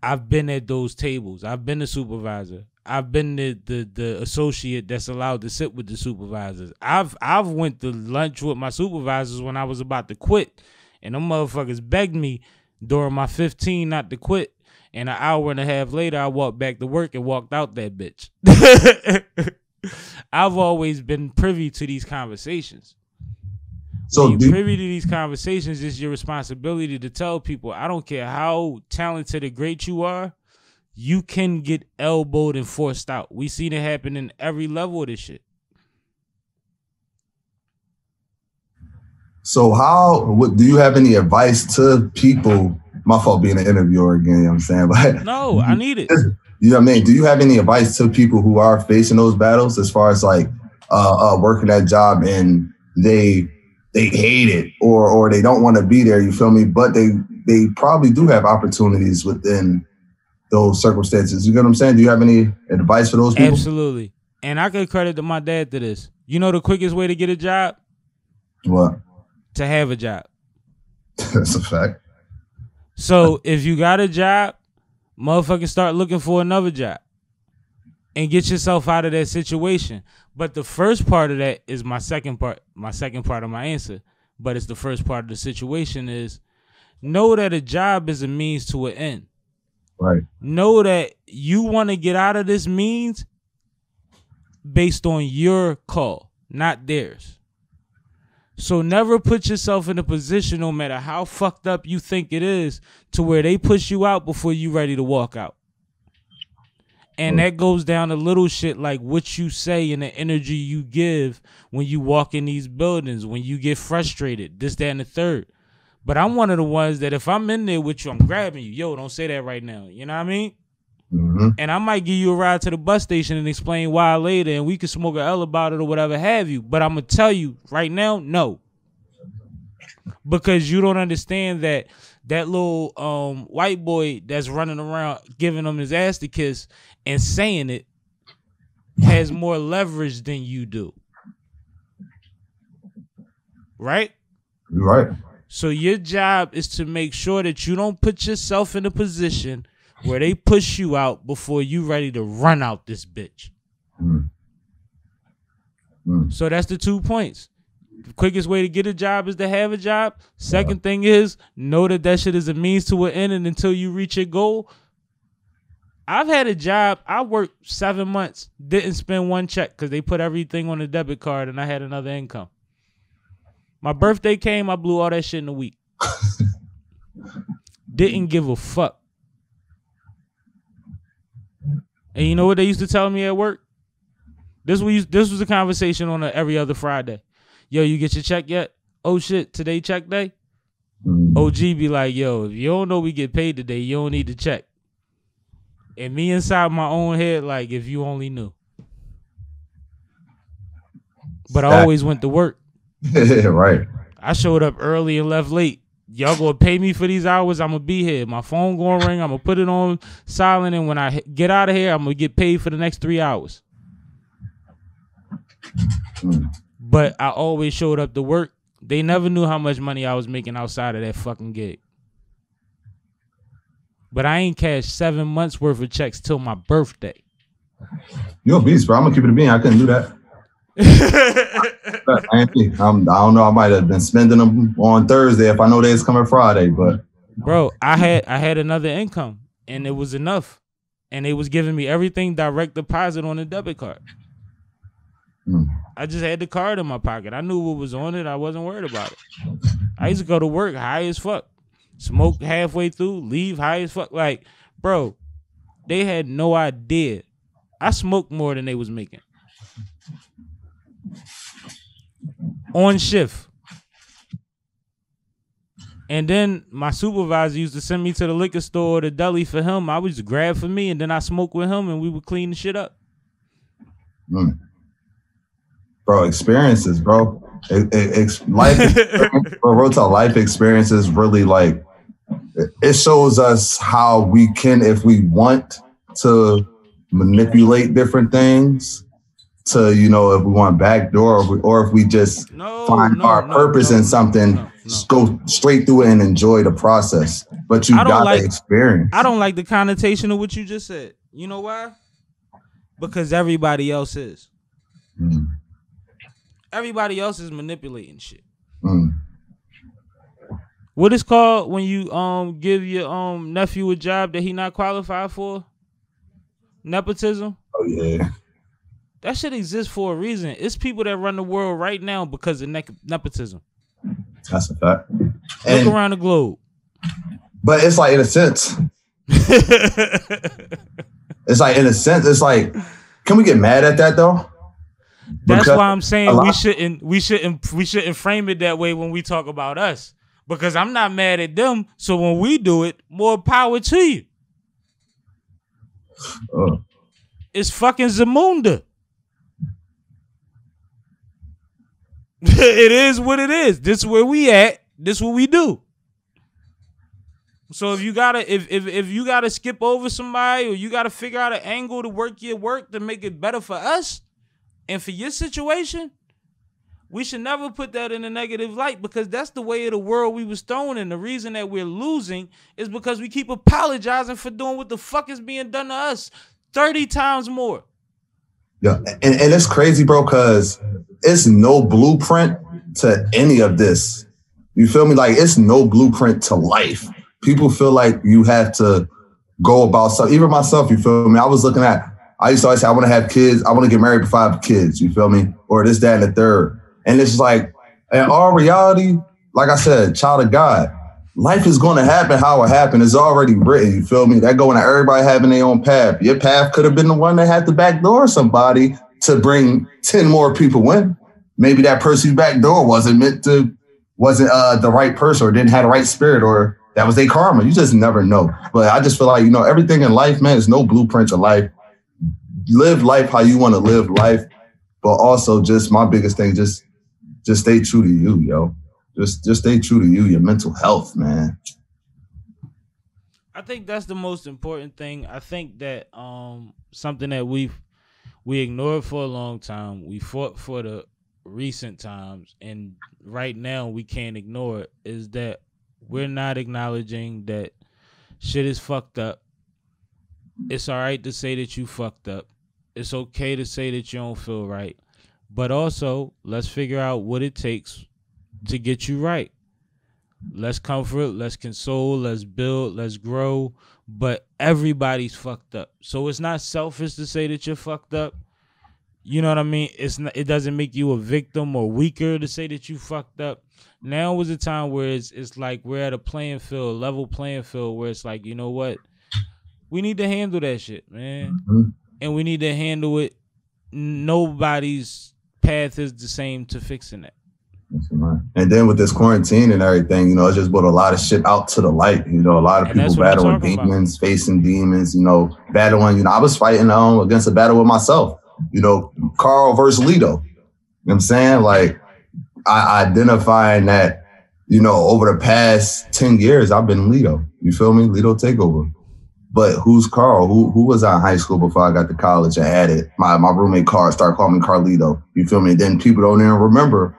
I've been at those tables. I've been the supervisor. I've been the associate that's allowed to sit with the supervisors. I've went to lunch with my supervisors when I was about to quit, and them motherfuckers begged me during my 15 not to quit. And an hour and a half later, I walked back to work and walked out that bitch. I've always been privy to these conversations. So when you're privy to these conversations, it's your responsibility to tell people, I don't care how talented or great you are, you can get elbowed and forced out. We seen it happen in every level of this shit. So do you have any advice to people? My fault being an interviewer again, you know what I'm saying? But no, I need it. You know what I mean? Do you have any advice to people who are facing those battles as far as like working that job and they hate it or they don't want to be there, you feel me? But they probably do have opportunities within those circumstances. You get what I'm saying? Do you have any advice for those people? Absolutely. And I can credit to my dad to this. You know the quickest way to get a job? What? To have a job. That's a fact. So if you got a job, motherfucking start looking for another job and get yourself out of that situation. But the first part of that is my second part of my answer. But it's the first part of the situation is know that a job is a means to an end. Right. Know that you want to get out of this means based on your call, not theirs. So never put yourself in a position, no matter how fucked up you think it is, to where they push you out before you ready to walk out. And that goes down to little shit like what you say and the energy you give when you walk in these buildings, when you get frustrated, this, that, and the third. But I'm one of the ones that if I'm in there with you, I'm grabbing you. Yo, don't say that right now. You know what I mean? Mm-hmm. And I might give you a ride to the bus station and explain why later, and we can smoke a L about it or whatever have you. But I'm going to tell you right now, no. Because you don't understand that little white boy that's running around giving him his ass to kiss and saying it has more leverage than you do. Right? You're right. So your job is to make sure that you don't put yourself in a position where they push you out before you ready to run out this bitch. So that's the 2 points. The quickest way to get a job is to have a job. Second thing is know that shit is a means to an end, and until you reach your goal. I've had a job. I worked 7 months, didn't spend one check because they put everything on a debit card and I had another income. My birthday came, I blew all that shit in a week. Didn't give a fuck. And you know what they used to tell me at work? This was a conversation on every other Friday. Yo, you get your check yet? Oh shit, today check day? OG be like, yo, if you don't know we get paid today, you don't need to check. And me inside my own head, like, if you only knew. But I always went to work. Right. I showed up early and left late. Y'all gonna pay me for these hours, I'm gonna be here. My phone gonna ring, I'm gonna put it on silent, and when I get out of here, I'm gonna get paid for the next 3 hours. But I always showed up to work. They never knew how much money I was making outside of that fucking gig. But I ain't cashed 7 months worth of checks till my birthday. You're a beast, bro. I'm gonna keep it a bean. I couldn't do that. I don't know. I might have been spending them on Thursday if I know they was coming Friday. But bro, I had another income and it was enough, and they was giving me everything direct deposit on a debit card. I just had the card in my pocket. I knew what was on it. I wasn't worried about it. I used to go to work high as fuck, smoke halfway through, leave high as fuck. Like, bro, they had no idea. I smoked more than they was making. On shift. And then my supervisor used to send me to the liquor store or the deli for him. I would just grab for me, and then I smoked with him, and we would clean the shit up. Bro, experiences, bro. Life experience, bro, real talk, life experiences really, like, it shows us how we can, if we want to manipulate different things, to, you know, if we want backdoor, or if we just find our purpose in something, go straight through it and enjoy the process. But you got the experience. I don't like the connotation of what you just said. You know why? Because everybody else is. Everybody else is manipulating shit. What is called when you give your nephew a job that he not qualified for? Nepotism. Oh yeah. That shit exists for a reason. It's people that run the world right now because of nepotism. That's a fact. Look around the globe. But it's like, in a sense, it's like, can we get mad at that though? That's why I'm saying we shouldn't frame it that way when we talk about us. Because I'm not mad at them. So when we do it, more power to you. It's fucking Zamunda. It is what it is. This is where we at. This is what we do. So if you gotta skip over somebody, or you gotta figure out an angle to work your work to make it better for us and for your situation, we should never put that in a negative light, because that's the way of the world we was thrown in. The reason that we're losing is because we keep apologizing for doing what the fuck is being done to us 30 times more. Yeah, and it's crazy, bro, because it's no blueprint to any of this. You feel me? Like, it's no blueprint to life. People feel like you have to go about something. Even myself, you feel me? I used to always say, I want to have kids. I want to get married before I have kids, you feel me? Or this, that, and the third. And it's like, in all reality, like I said, child of God, life is going to happen how it happened. It's already written. You feel me? That going to everybody having their own path. Your path could have been the one that had to backdoor somebody to bring 10 more people in. Maybe that person backdoor wasn't the right person or didn't have the right spirit or that was their karma. You just never know. But I just feel like, you know, everything in life, man, there's no blueprint of life. Live life how you want to live life. But also just my biggest thing, just stay true to you, yo. Just stay true to you, your mental health, man. I think that's the most important thing. I think that something that we ignored for a long time. We fought for the recent times, and right now we can't ignore it, is that we're not acknowledging that shit is fucked up. It's all right to say that you fucked up. It's okay to say that you don't feel right. But also, let's figure out what it takes to get you right. Let's comfort, let's console, let's build, let's grow. But everybody's fucked up. So it's not selfish to say that you're fucked up. You know what I mean? It doesn't make you a victim or weaker to say that you fucked up. Now was a time where it's like we're at a playing field, level playing field, where it's like, you know what? We need to handle that shit, man. Mm-hmm. And we need to handle it. Nobody's path is the same to fixing it. And then with this quarantine and everything, you know, it just brought a lot of shit out to the light. You know, a lot of people battling demons, facing demons, you know, battling. You know, I was fighting against a battle with myself. You know, Carl versus Lito. You know what I'm saying? Like, I identifying that, you know, over the past 10 years, I've been Lito. You feel me? Lito Takeover. But who's Carl? Who was I in high school before I got to college and had it? My roommate Carl started calling me Carlito. You feel me? And then people don't even remember.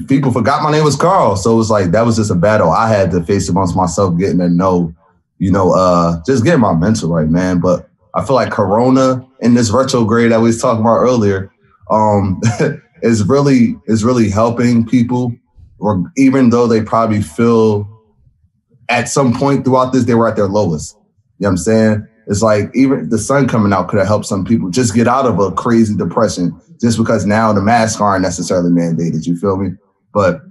People forgot my name was Carl. So it was like, that was just a battle I had to face amongst myself, getting to know, you know, just getting my mental right, man. But I feel like Corona in this retrograde that we was talking about earlier is really helping people, or even though they probably feel at some point throughout this, they were at their lowest. You know what I'm saying? It's like even the sun coming out could have helped some people just get out of a crazy depression just because now the masks aren't necessarily mandated. You feel me? But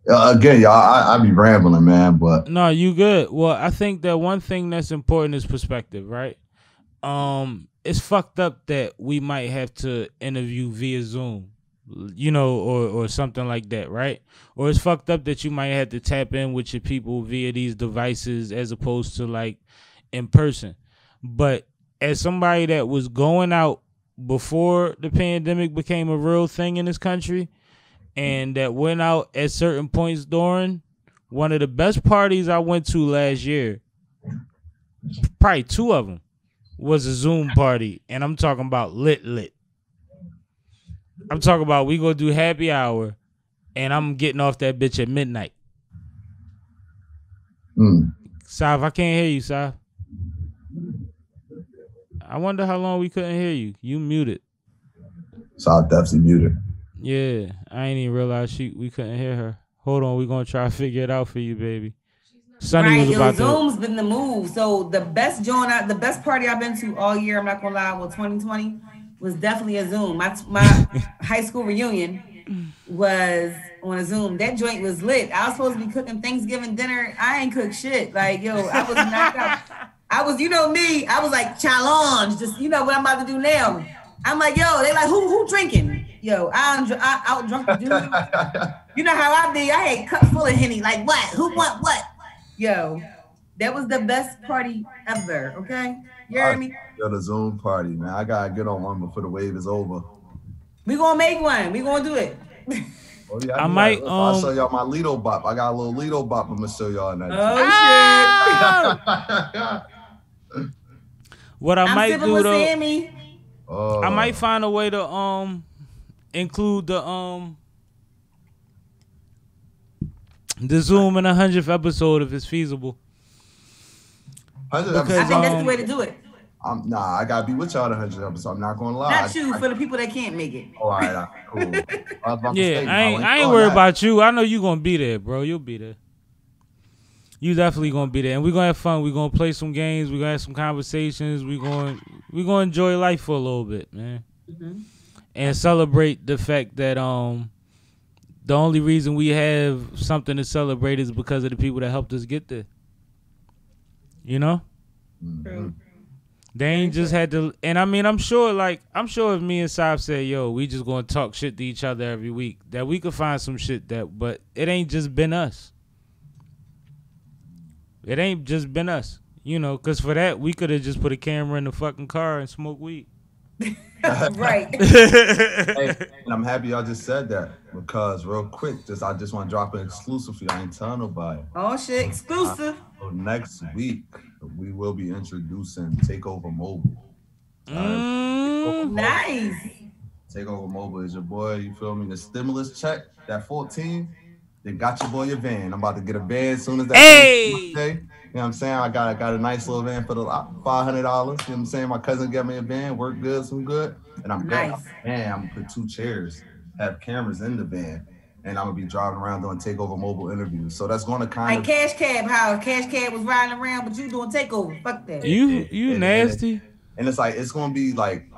again, y'all, I be rambling, man. But no, you good. Well, I think that one thing that's important is perspective, right? It's fucked up that we might have to interview via Zoom, you know, or something like that, right? Or it's fucked up that you might have to tap in with your people via these devices as opposed to like in person. But as somebody that was going out before the pandemic became a real thing in this country and that went out at certain points during, one of the best parties I went to last year, probably two of them, was a Zoom party. And I'm talking about lit. I'm talking about we go do happy hour and I'm getting off that bitch at midnight. Sav, I can't hear you, Sav. I wonder how long we couldn't hear you. You muted. So I definitely muted. Yeah, I ain't even realize we couldn't hear her. Hold on, we're gonna try to figure it out for you, baby. Sunny was about to. Zoom's been the move. So the best party I've been to all year, I'm not gonna lie, 2020 was definitely a Zoom. My high school reunion was on a Zoom. That joint was lit. I was supposed to be cooking Thanksgiving dinner. I ain't cooked shit. Like, yo, I was knocked out. I was, you know me, I was like, challenge, just, you know what I'm about to do now. I'm like, yo, they like, who drinking? Yo, I out drunk the dude. You know how I be, I had cup full of Henny, like what? Who want what? Yo, that was the best party ever, okay? You heard me? Yo, the Zoom party, man. I gotta get on one before the wave is over. We gonna make one. We gonna do it. Oh, yeah, I'll show y'all my Lito bop. I got a little Lito bop I'm gonna show y'all in that. Oh, shit. What I might do though, Sammie. I might find a way to include the Zoom in 100th episode if it's feasible. I think that's the way to do it. I gotta be with y'all the 100th episode. I'm not gonna lie. Not you, for the people that can't make it. All right, cool. Yeah, I ain't worried about you. I know you gonna be there, bro. You'll be there. You definitely gonna be there, and we're gonna have fun. We're gonna play some games. We're gonna have some conversations. We're gonna enjoy life for a little bit, man, and celebrate the fact that the only reason we have something to celebrate is because of the people that helped us get there. You know? True. They ain't just had to, and I mean, I'm sure if me and Saab said, yo, we just gonna talk shit to each other every week, that we could find some shit but it ain't just been us. It ain't just been us, you know, because for that, we could have just put a camera in the fucking car and smoke weed. Right. Hey, and I'm happy y'all just said that because real quick, I just want to drop an exclusive for you. I ain't telling nobody. Oh shit, exclusive. So next week we will be introducing Takeover Mobile. Nice. Takeover Mobile is your boy. You feel me? The stimulus check, that 14, they got your boy your van. I'm about to get a van as soon as that. Hey. You know what I'm saying? I got a nice little van for the $500. You know what I'm saying? My cousin got me a van, work good, some good. And I'm nice. Man, I'm gonna put 2 chairs, have cameras in the van, and I'm gonna be driving around doing Takeover Mobile interviews. So that's gonna kind of Cash Cab, how Cash Cab was riding around, but you doing Takeover. Fuck that. You nasty. And it's like it's gonna be like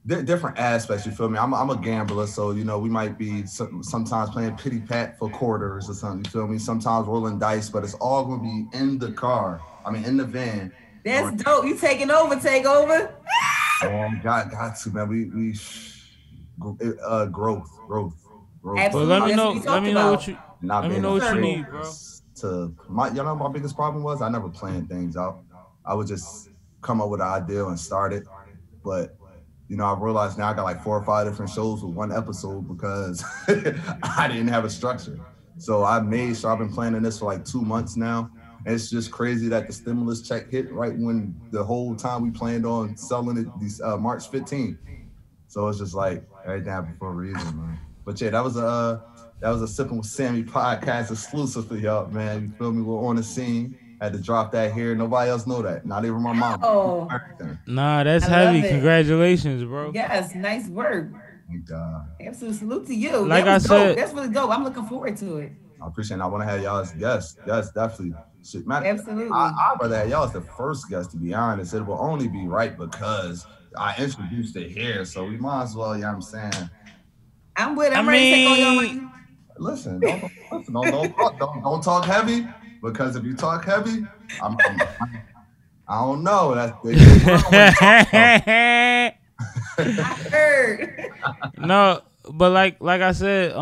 different aspects, you feel me? I'm a gambler, so you know we might be sometimes playing pity pat for quarters or something, you feel me? Sometimes rolling dice, but it's all gonna be in the car. I mean, in the van. That's dope. You taking over, Takeover? Got to, man. We growth. Absolutely. But let me know what you need, bro. You know, my biggest problem was I never planned things out. I would just come up with an idea and start it, but you know, I realized now I got like 4 or 5 different shows with one episode because I didn't have a structure. So I've been planning this for like 2 months now. And it's just crazy that the stimulus check hit right when the whole time we planned on selling it March 15th. So it's just like everything happened for a reason, man. But yeah, that was a Sippin' with Sammie podcast exclusive for y'all, man. You feel me? We're on the scene. Had to drop that here. Nobody else know that. Not even my mom. Oh. Nah, that's heavy. Congratulations, bro. Yes, nice work. Thank God. Absolute salute to you. Like I said, that's really dope. I'm looking forward to it. I appreciate it. I want to have y'all as guests. Yes, definitely. Shit, man, absolutely. I'd rather have y'all as the first guest, to be honest. It will only be right because I introduced it here, so we might as well, you know what I'm saying? I'm with it. I'm ready to take all your money. Listen, don't talk heavy, because if you talk heavy, I don't know. I heard. No, but like I said,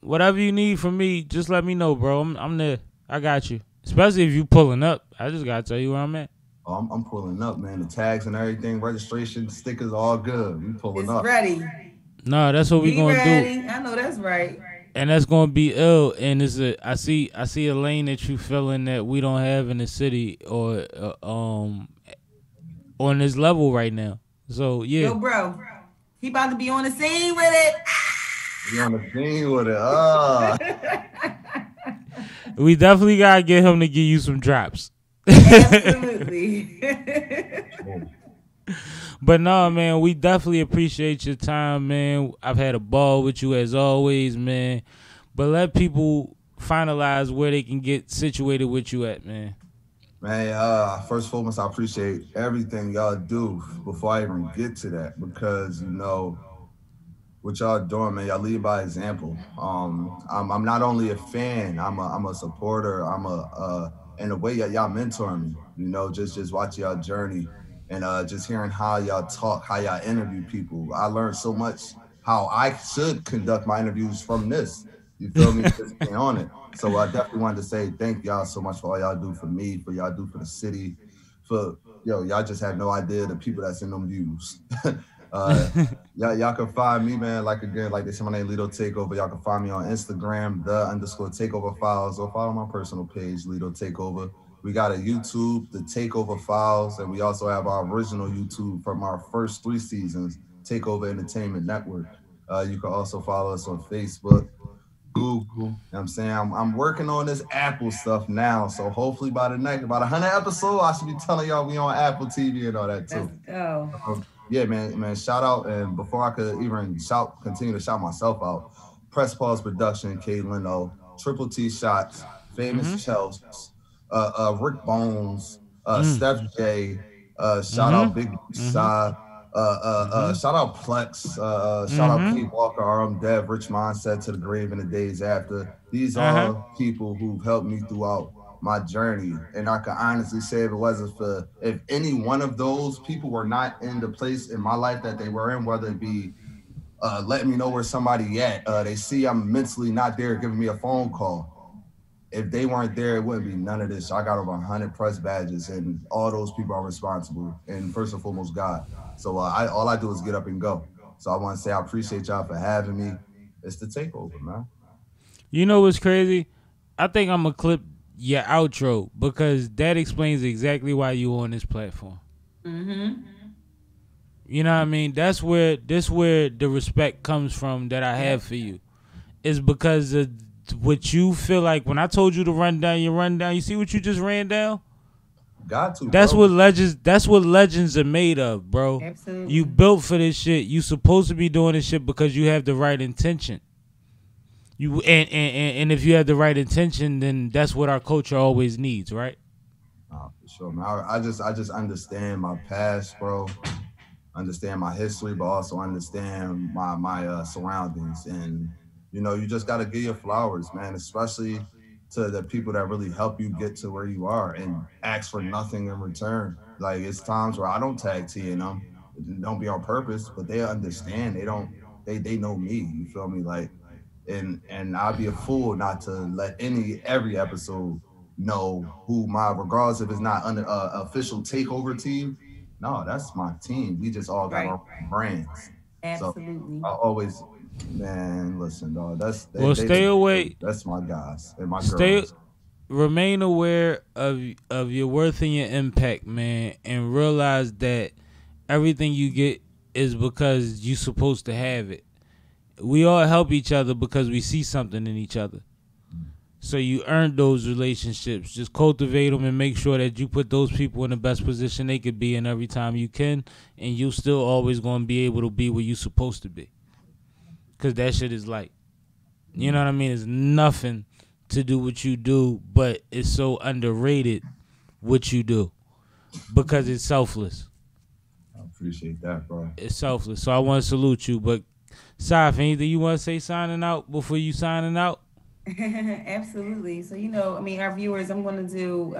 whatever you need from me, just let me know, bro. I'm there. I got you. Especially if you pulling up. I just gotta tell you where I'm at. Oh, I'm pulling up, man. The tags and everything, registration, stickers, all good. We pulling up. It's ready. No, that's what we gonna do. I know that's right. And that's gonna be ill. And I see a lane that you feeling that we don't have in the city or on this level right now. So yeah. Yo, bro, he about to be on the scene with it. He on the scene with it. We definitely gotta get him to give you some drops. Absolutely. But no, man, we definitely appreciate your time, man. I've had a ball with you as always, man. But let people finalize where they can get situated with you at, man. Man, first and foremost, I appreciate everything y'all do before I even get to that, because you know what y'all doing, man. Y'all lead by example. I'm not only a fan, I'm a supporter. In a way, y'all mentor me. You know, just watch y'all journey. And just hearing how y'all talk, how y'all interview people. I learned so much how I should conduct my interviews from this. You feel me? Just being on it. So I definitely wanted to say thank y'all so much for all y'all do for me, for y'all do for the city. Y'all just have no idea the people that's in them views. Y'all can find me, man, like they say, my name Lito Takeover. Y'all can find me on Instagram, _Takeover Files, or follow my personal page, Lito Takeover. We got a YouTube, The Takeover Files, and we also have our original YouTube from our first 3 seasons, Takeover Entertainment Network. You can also follow us on Facebook, Google. You know what I'm saying? I'm working on this Apple stuff now, so hopefully by the next, about 100 episodes, I should be telling y'all we on Apple TV and all that too. Let's go. Yeah, man, shout out. And before I could even continue to shout myself out, Press Pause Production, K Leno, Triple T Shots, Famous Chels, Rick Bones, Steph J, shout out Big Side, Shout out Plex. Shout out Kate Walker, RM Dev, Rich Mindset, To the Grave in the Days After. These are people who've helped me throughout my journey. And I can honestly say if any one of those people were not in the place in my life that they were in, whether it be letting me know where somebody at, they see I'm mentally not there, giving me a phone call. If they weren't there, it wouldn't be none of this. I got over 100 press badges, and all those people are responsible. And first and foremost, God. So all I do is get up and go. So I want to say I appreciate y'all for having me. It's the takeover, man. You know what's crazy? I think I'm going to clip your outro because that explains exactly why you on this platform. Mm-hmm. You know what I mean? That's where the respect comes from that I have for you. Is because of what you feel like. When I told you to run down, you run down. You see what you just ran down? Got to. That's bro. what legends. That's what legends are made of, bro. Absolutely. You built for this shit. You supposed to be doing this shit because you have the right intention. You and if you have the right intention, then that's what our culture always needs, right? For sure, man. I just understand my past, bro. Understand my history, but also understand my surroundings. And you just got to give your flowers, man, especially to the people that really help you get to where you are and ask for nothing in return. Like, it's times where I don't tag team them. It don't be on purpose, but they understand. They know me. You feel me? Like, and I'd be a fool not to let every episode know who regardless if it's not under official takeover team. No, that's my team. We just all got our brands. Absolutely. So I always, man, listen, dog. Stay away. That's my guys and my girls. Remain aware of your worth and your impact, man, and realize that everything you get is because you're supposed to have it. We all help each other because we see something in each other. So you earned those relationships. Just cultivate them and make sure that you put those people in the best position they could be in every time you can, and you still always going to be able to be where you're supposed to be. Because that shit is light. You know what I mean? It's nothing to do what you do, but it's so underrated what you do because it's selfless. I appreciate that, bro. It's selfless. So I want to salute you. But, Saf, anything you want to say signing out before you signing out? Absolutely. So, our viewers, I'm going to do,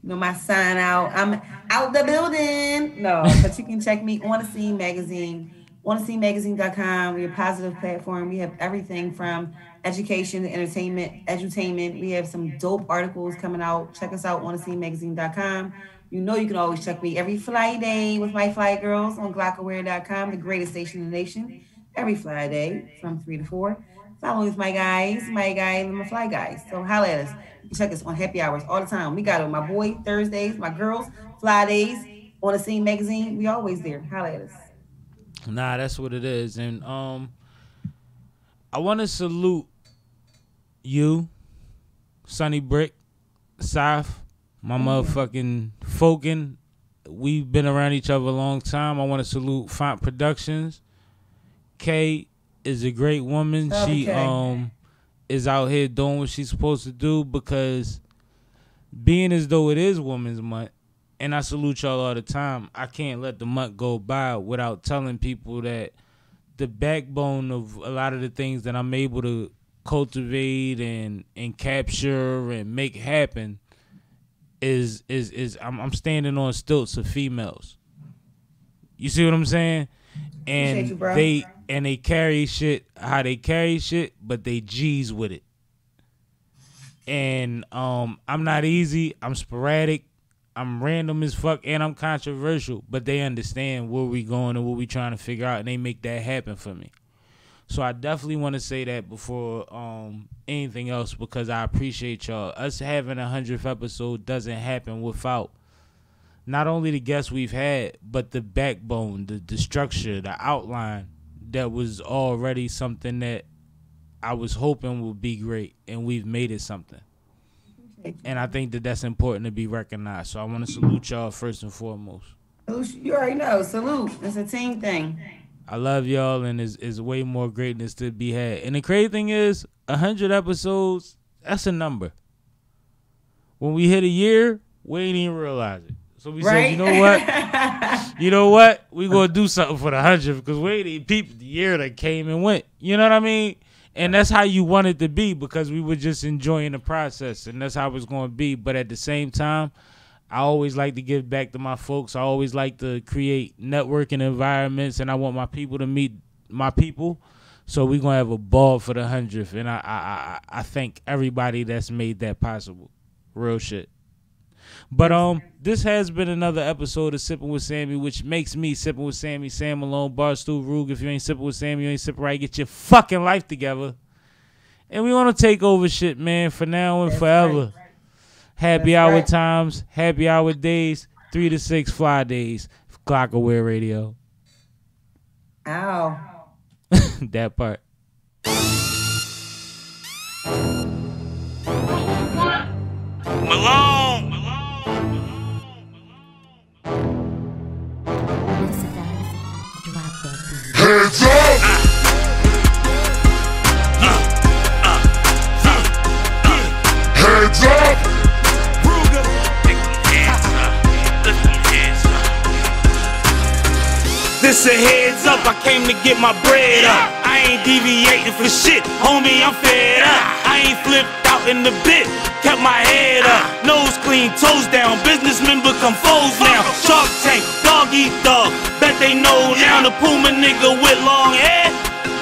my sign out. I'm out the building. No, but you can check me on the Scene Magazine, onthescenemagazine.com. We're a positive platform. We have everything from education, entertainment, edutainment. We have some dope articles coming out. Check us out on onthescenemagazine.com. You can always check me every Friday with my fly girls on glocawearradiostation, the greatest station in the nation. Every Friday from 3 to 4. Follow with my guys, and my fly guys. So holla at us. You can check us on happy hours all the time. We got it on my boy Thursdays, my girls, Fridays, on the Scene Magazine. We always there. Holla at us. Nah, that's what it is. And I want to salute you, Sonny Brick, Saf, my motherfucking Fokin. We've been around each other a long time. I want to salute Font Productions. Kay is a great woman. She is out here doing what she's supposed to do because being as though it is Women's Month, and I salute y'all all the time, I can't let the month go by without telling people that the backbone of a lot of the things that I'm able to cultivate and capture and make happen is I'm standing on stilts of females. You see what I'm saying? And you, they carry shit how they carry shit, but they G's with it. And I'm not easy. I'm sporadic. I'm random as fuck, and I'm controversial. But they understand where we going and what we trying to figure out, and they make that happen for me. So I definitely want to say that before anything else because I appreciate y'all. Us having 100th episode doesn't happen without not only the guests we've had, but the backbone, the structure, the outline that was already something that I was hoping would be great, and we've made it something. And I think that that's important to be recognized. So I want to salute y'all first and foremost. You already know. Salute. It's a team thing. I love y'all, and there's way more greatness to be had. And the crazy thing is, 100 episodes, that's a number. When we hit a year, we ain't even realize it. So we said, you know what? You know what? We gonna do something for the 100th because we ain't even peeped the year that came and went. You know what I mean? And that's how you want it to be because we were just enjoying the process, and that's how it's going to be. But at the same time, I always like to give back to my folks. I always like to create networking environments, and I want my people to meet my people. So we're going to have a ball for the 100th, and I thank everybody that's made that possible. Real shit. But this has been another episode of Sippin' with Sammie, which makes me Sippin' with Sammie, Sam Malone, Barstool, Rug. If you ain't sippin' with Sammie, you ain't sippin' right. Get your fucking life together. And we want to take over shit, man, for now and forever. Right. Happy hour times, happy hour days, 3 to 6 fly days. Glocawear radio. Ow. That part. Malone. Hands up! Hands up! Ruger! Hands up. Lift them hands up. This a heads up, I came to get my bread up. I ain't deviating for shit, homie, I'm fed up. I ain't flipped out in the bit, kept my head up. Nose clean, toes down, businessmen become foes now. Shark Tank, dog eat dog, bet they know now. The Puma nigga with long hair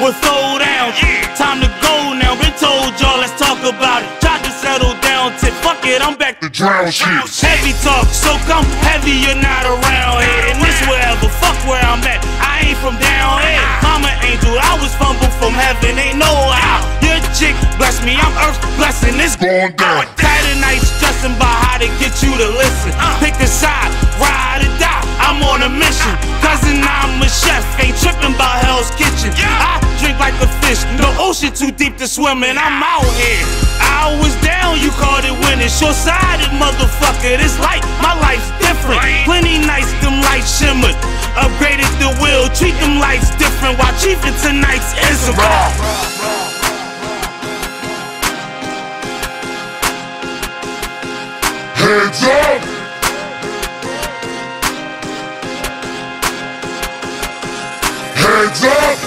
will throw down. Time to go now, been told y'all, let's talk about it. Tried to settle down, tip, fuck it, I'm back to drown shit. Heavy talk, so come heavy, you're not around here. And this wherever, fuck where I'm at, I ain't from down here. Mama angel, I was fumbled from heaven, ain't no how. Your chick bless me, I'm earth's blessing, it's going down. Tired of night stressing about how to get you to listen. Pick a side, ride or die, I'm on a mission. Cousin, I'm a chef, ain't tripping about Hell's Kitchen. I drink like a fish, the ocean too deep to swim in, I'm out here. I was down, you called it winning. Short-sighted motherfucker, this light, my life's different. Plenty nights, them lights shimmered. Upgraded the wheel, treat them lights different. While chiefing tonight's is a hands up! Hands up!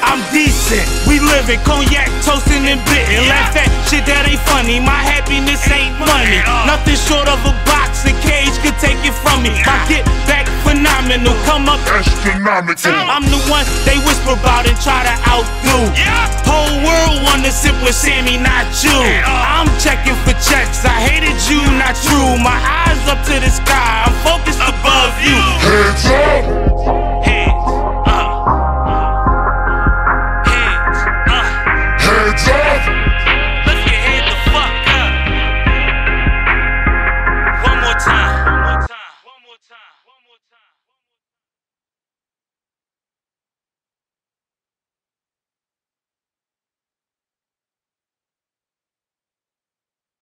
I'm decent, we living, cognac, toasting and bitten. Laugh at shit that ain't funny, my happiness ain't money. Nothing short of a box and cage could take it from me. My get back phenomenal, come up astronomical. I'm the one they whisper about and try to outdo. Whole world wanna sip with Sammie, not you. I'm checking for checks, I hated you, not true. My eyes up to the sky, I'm focused above you. Hands up!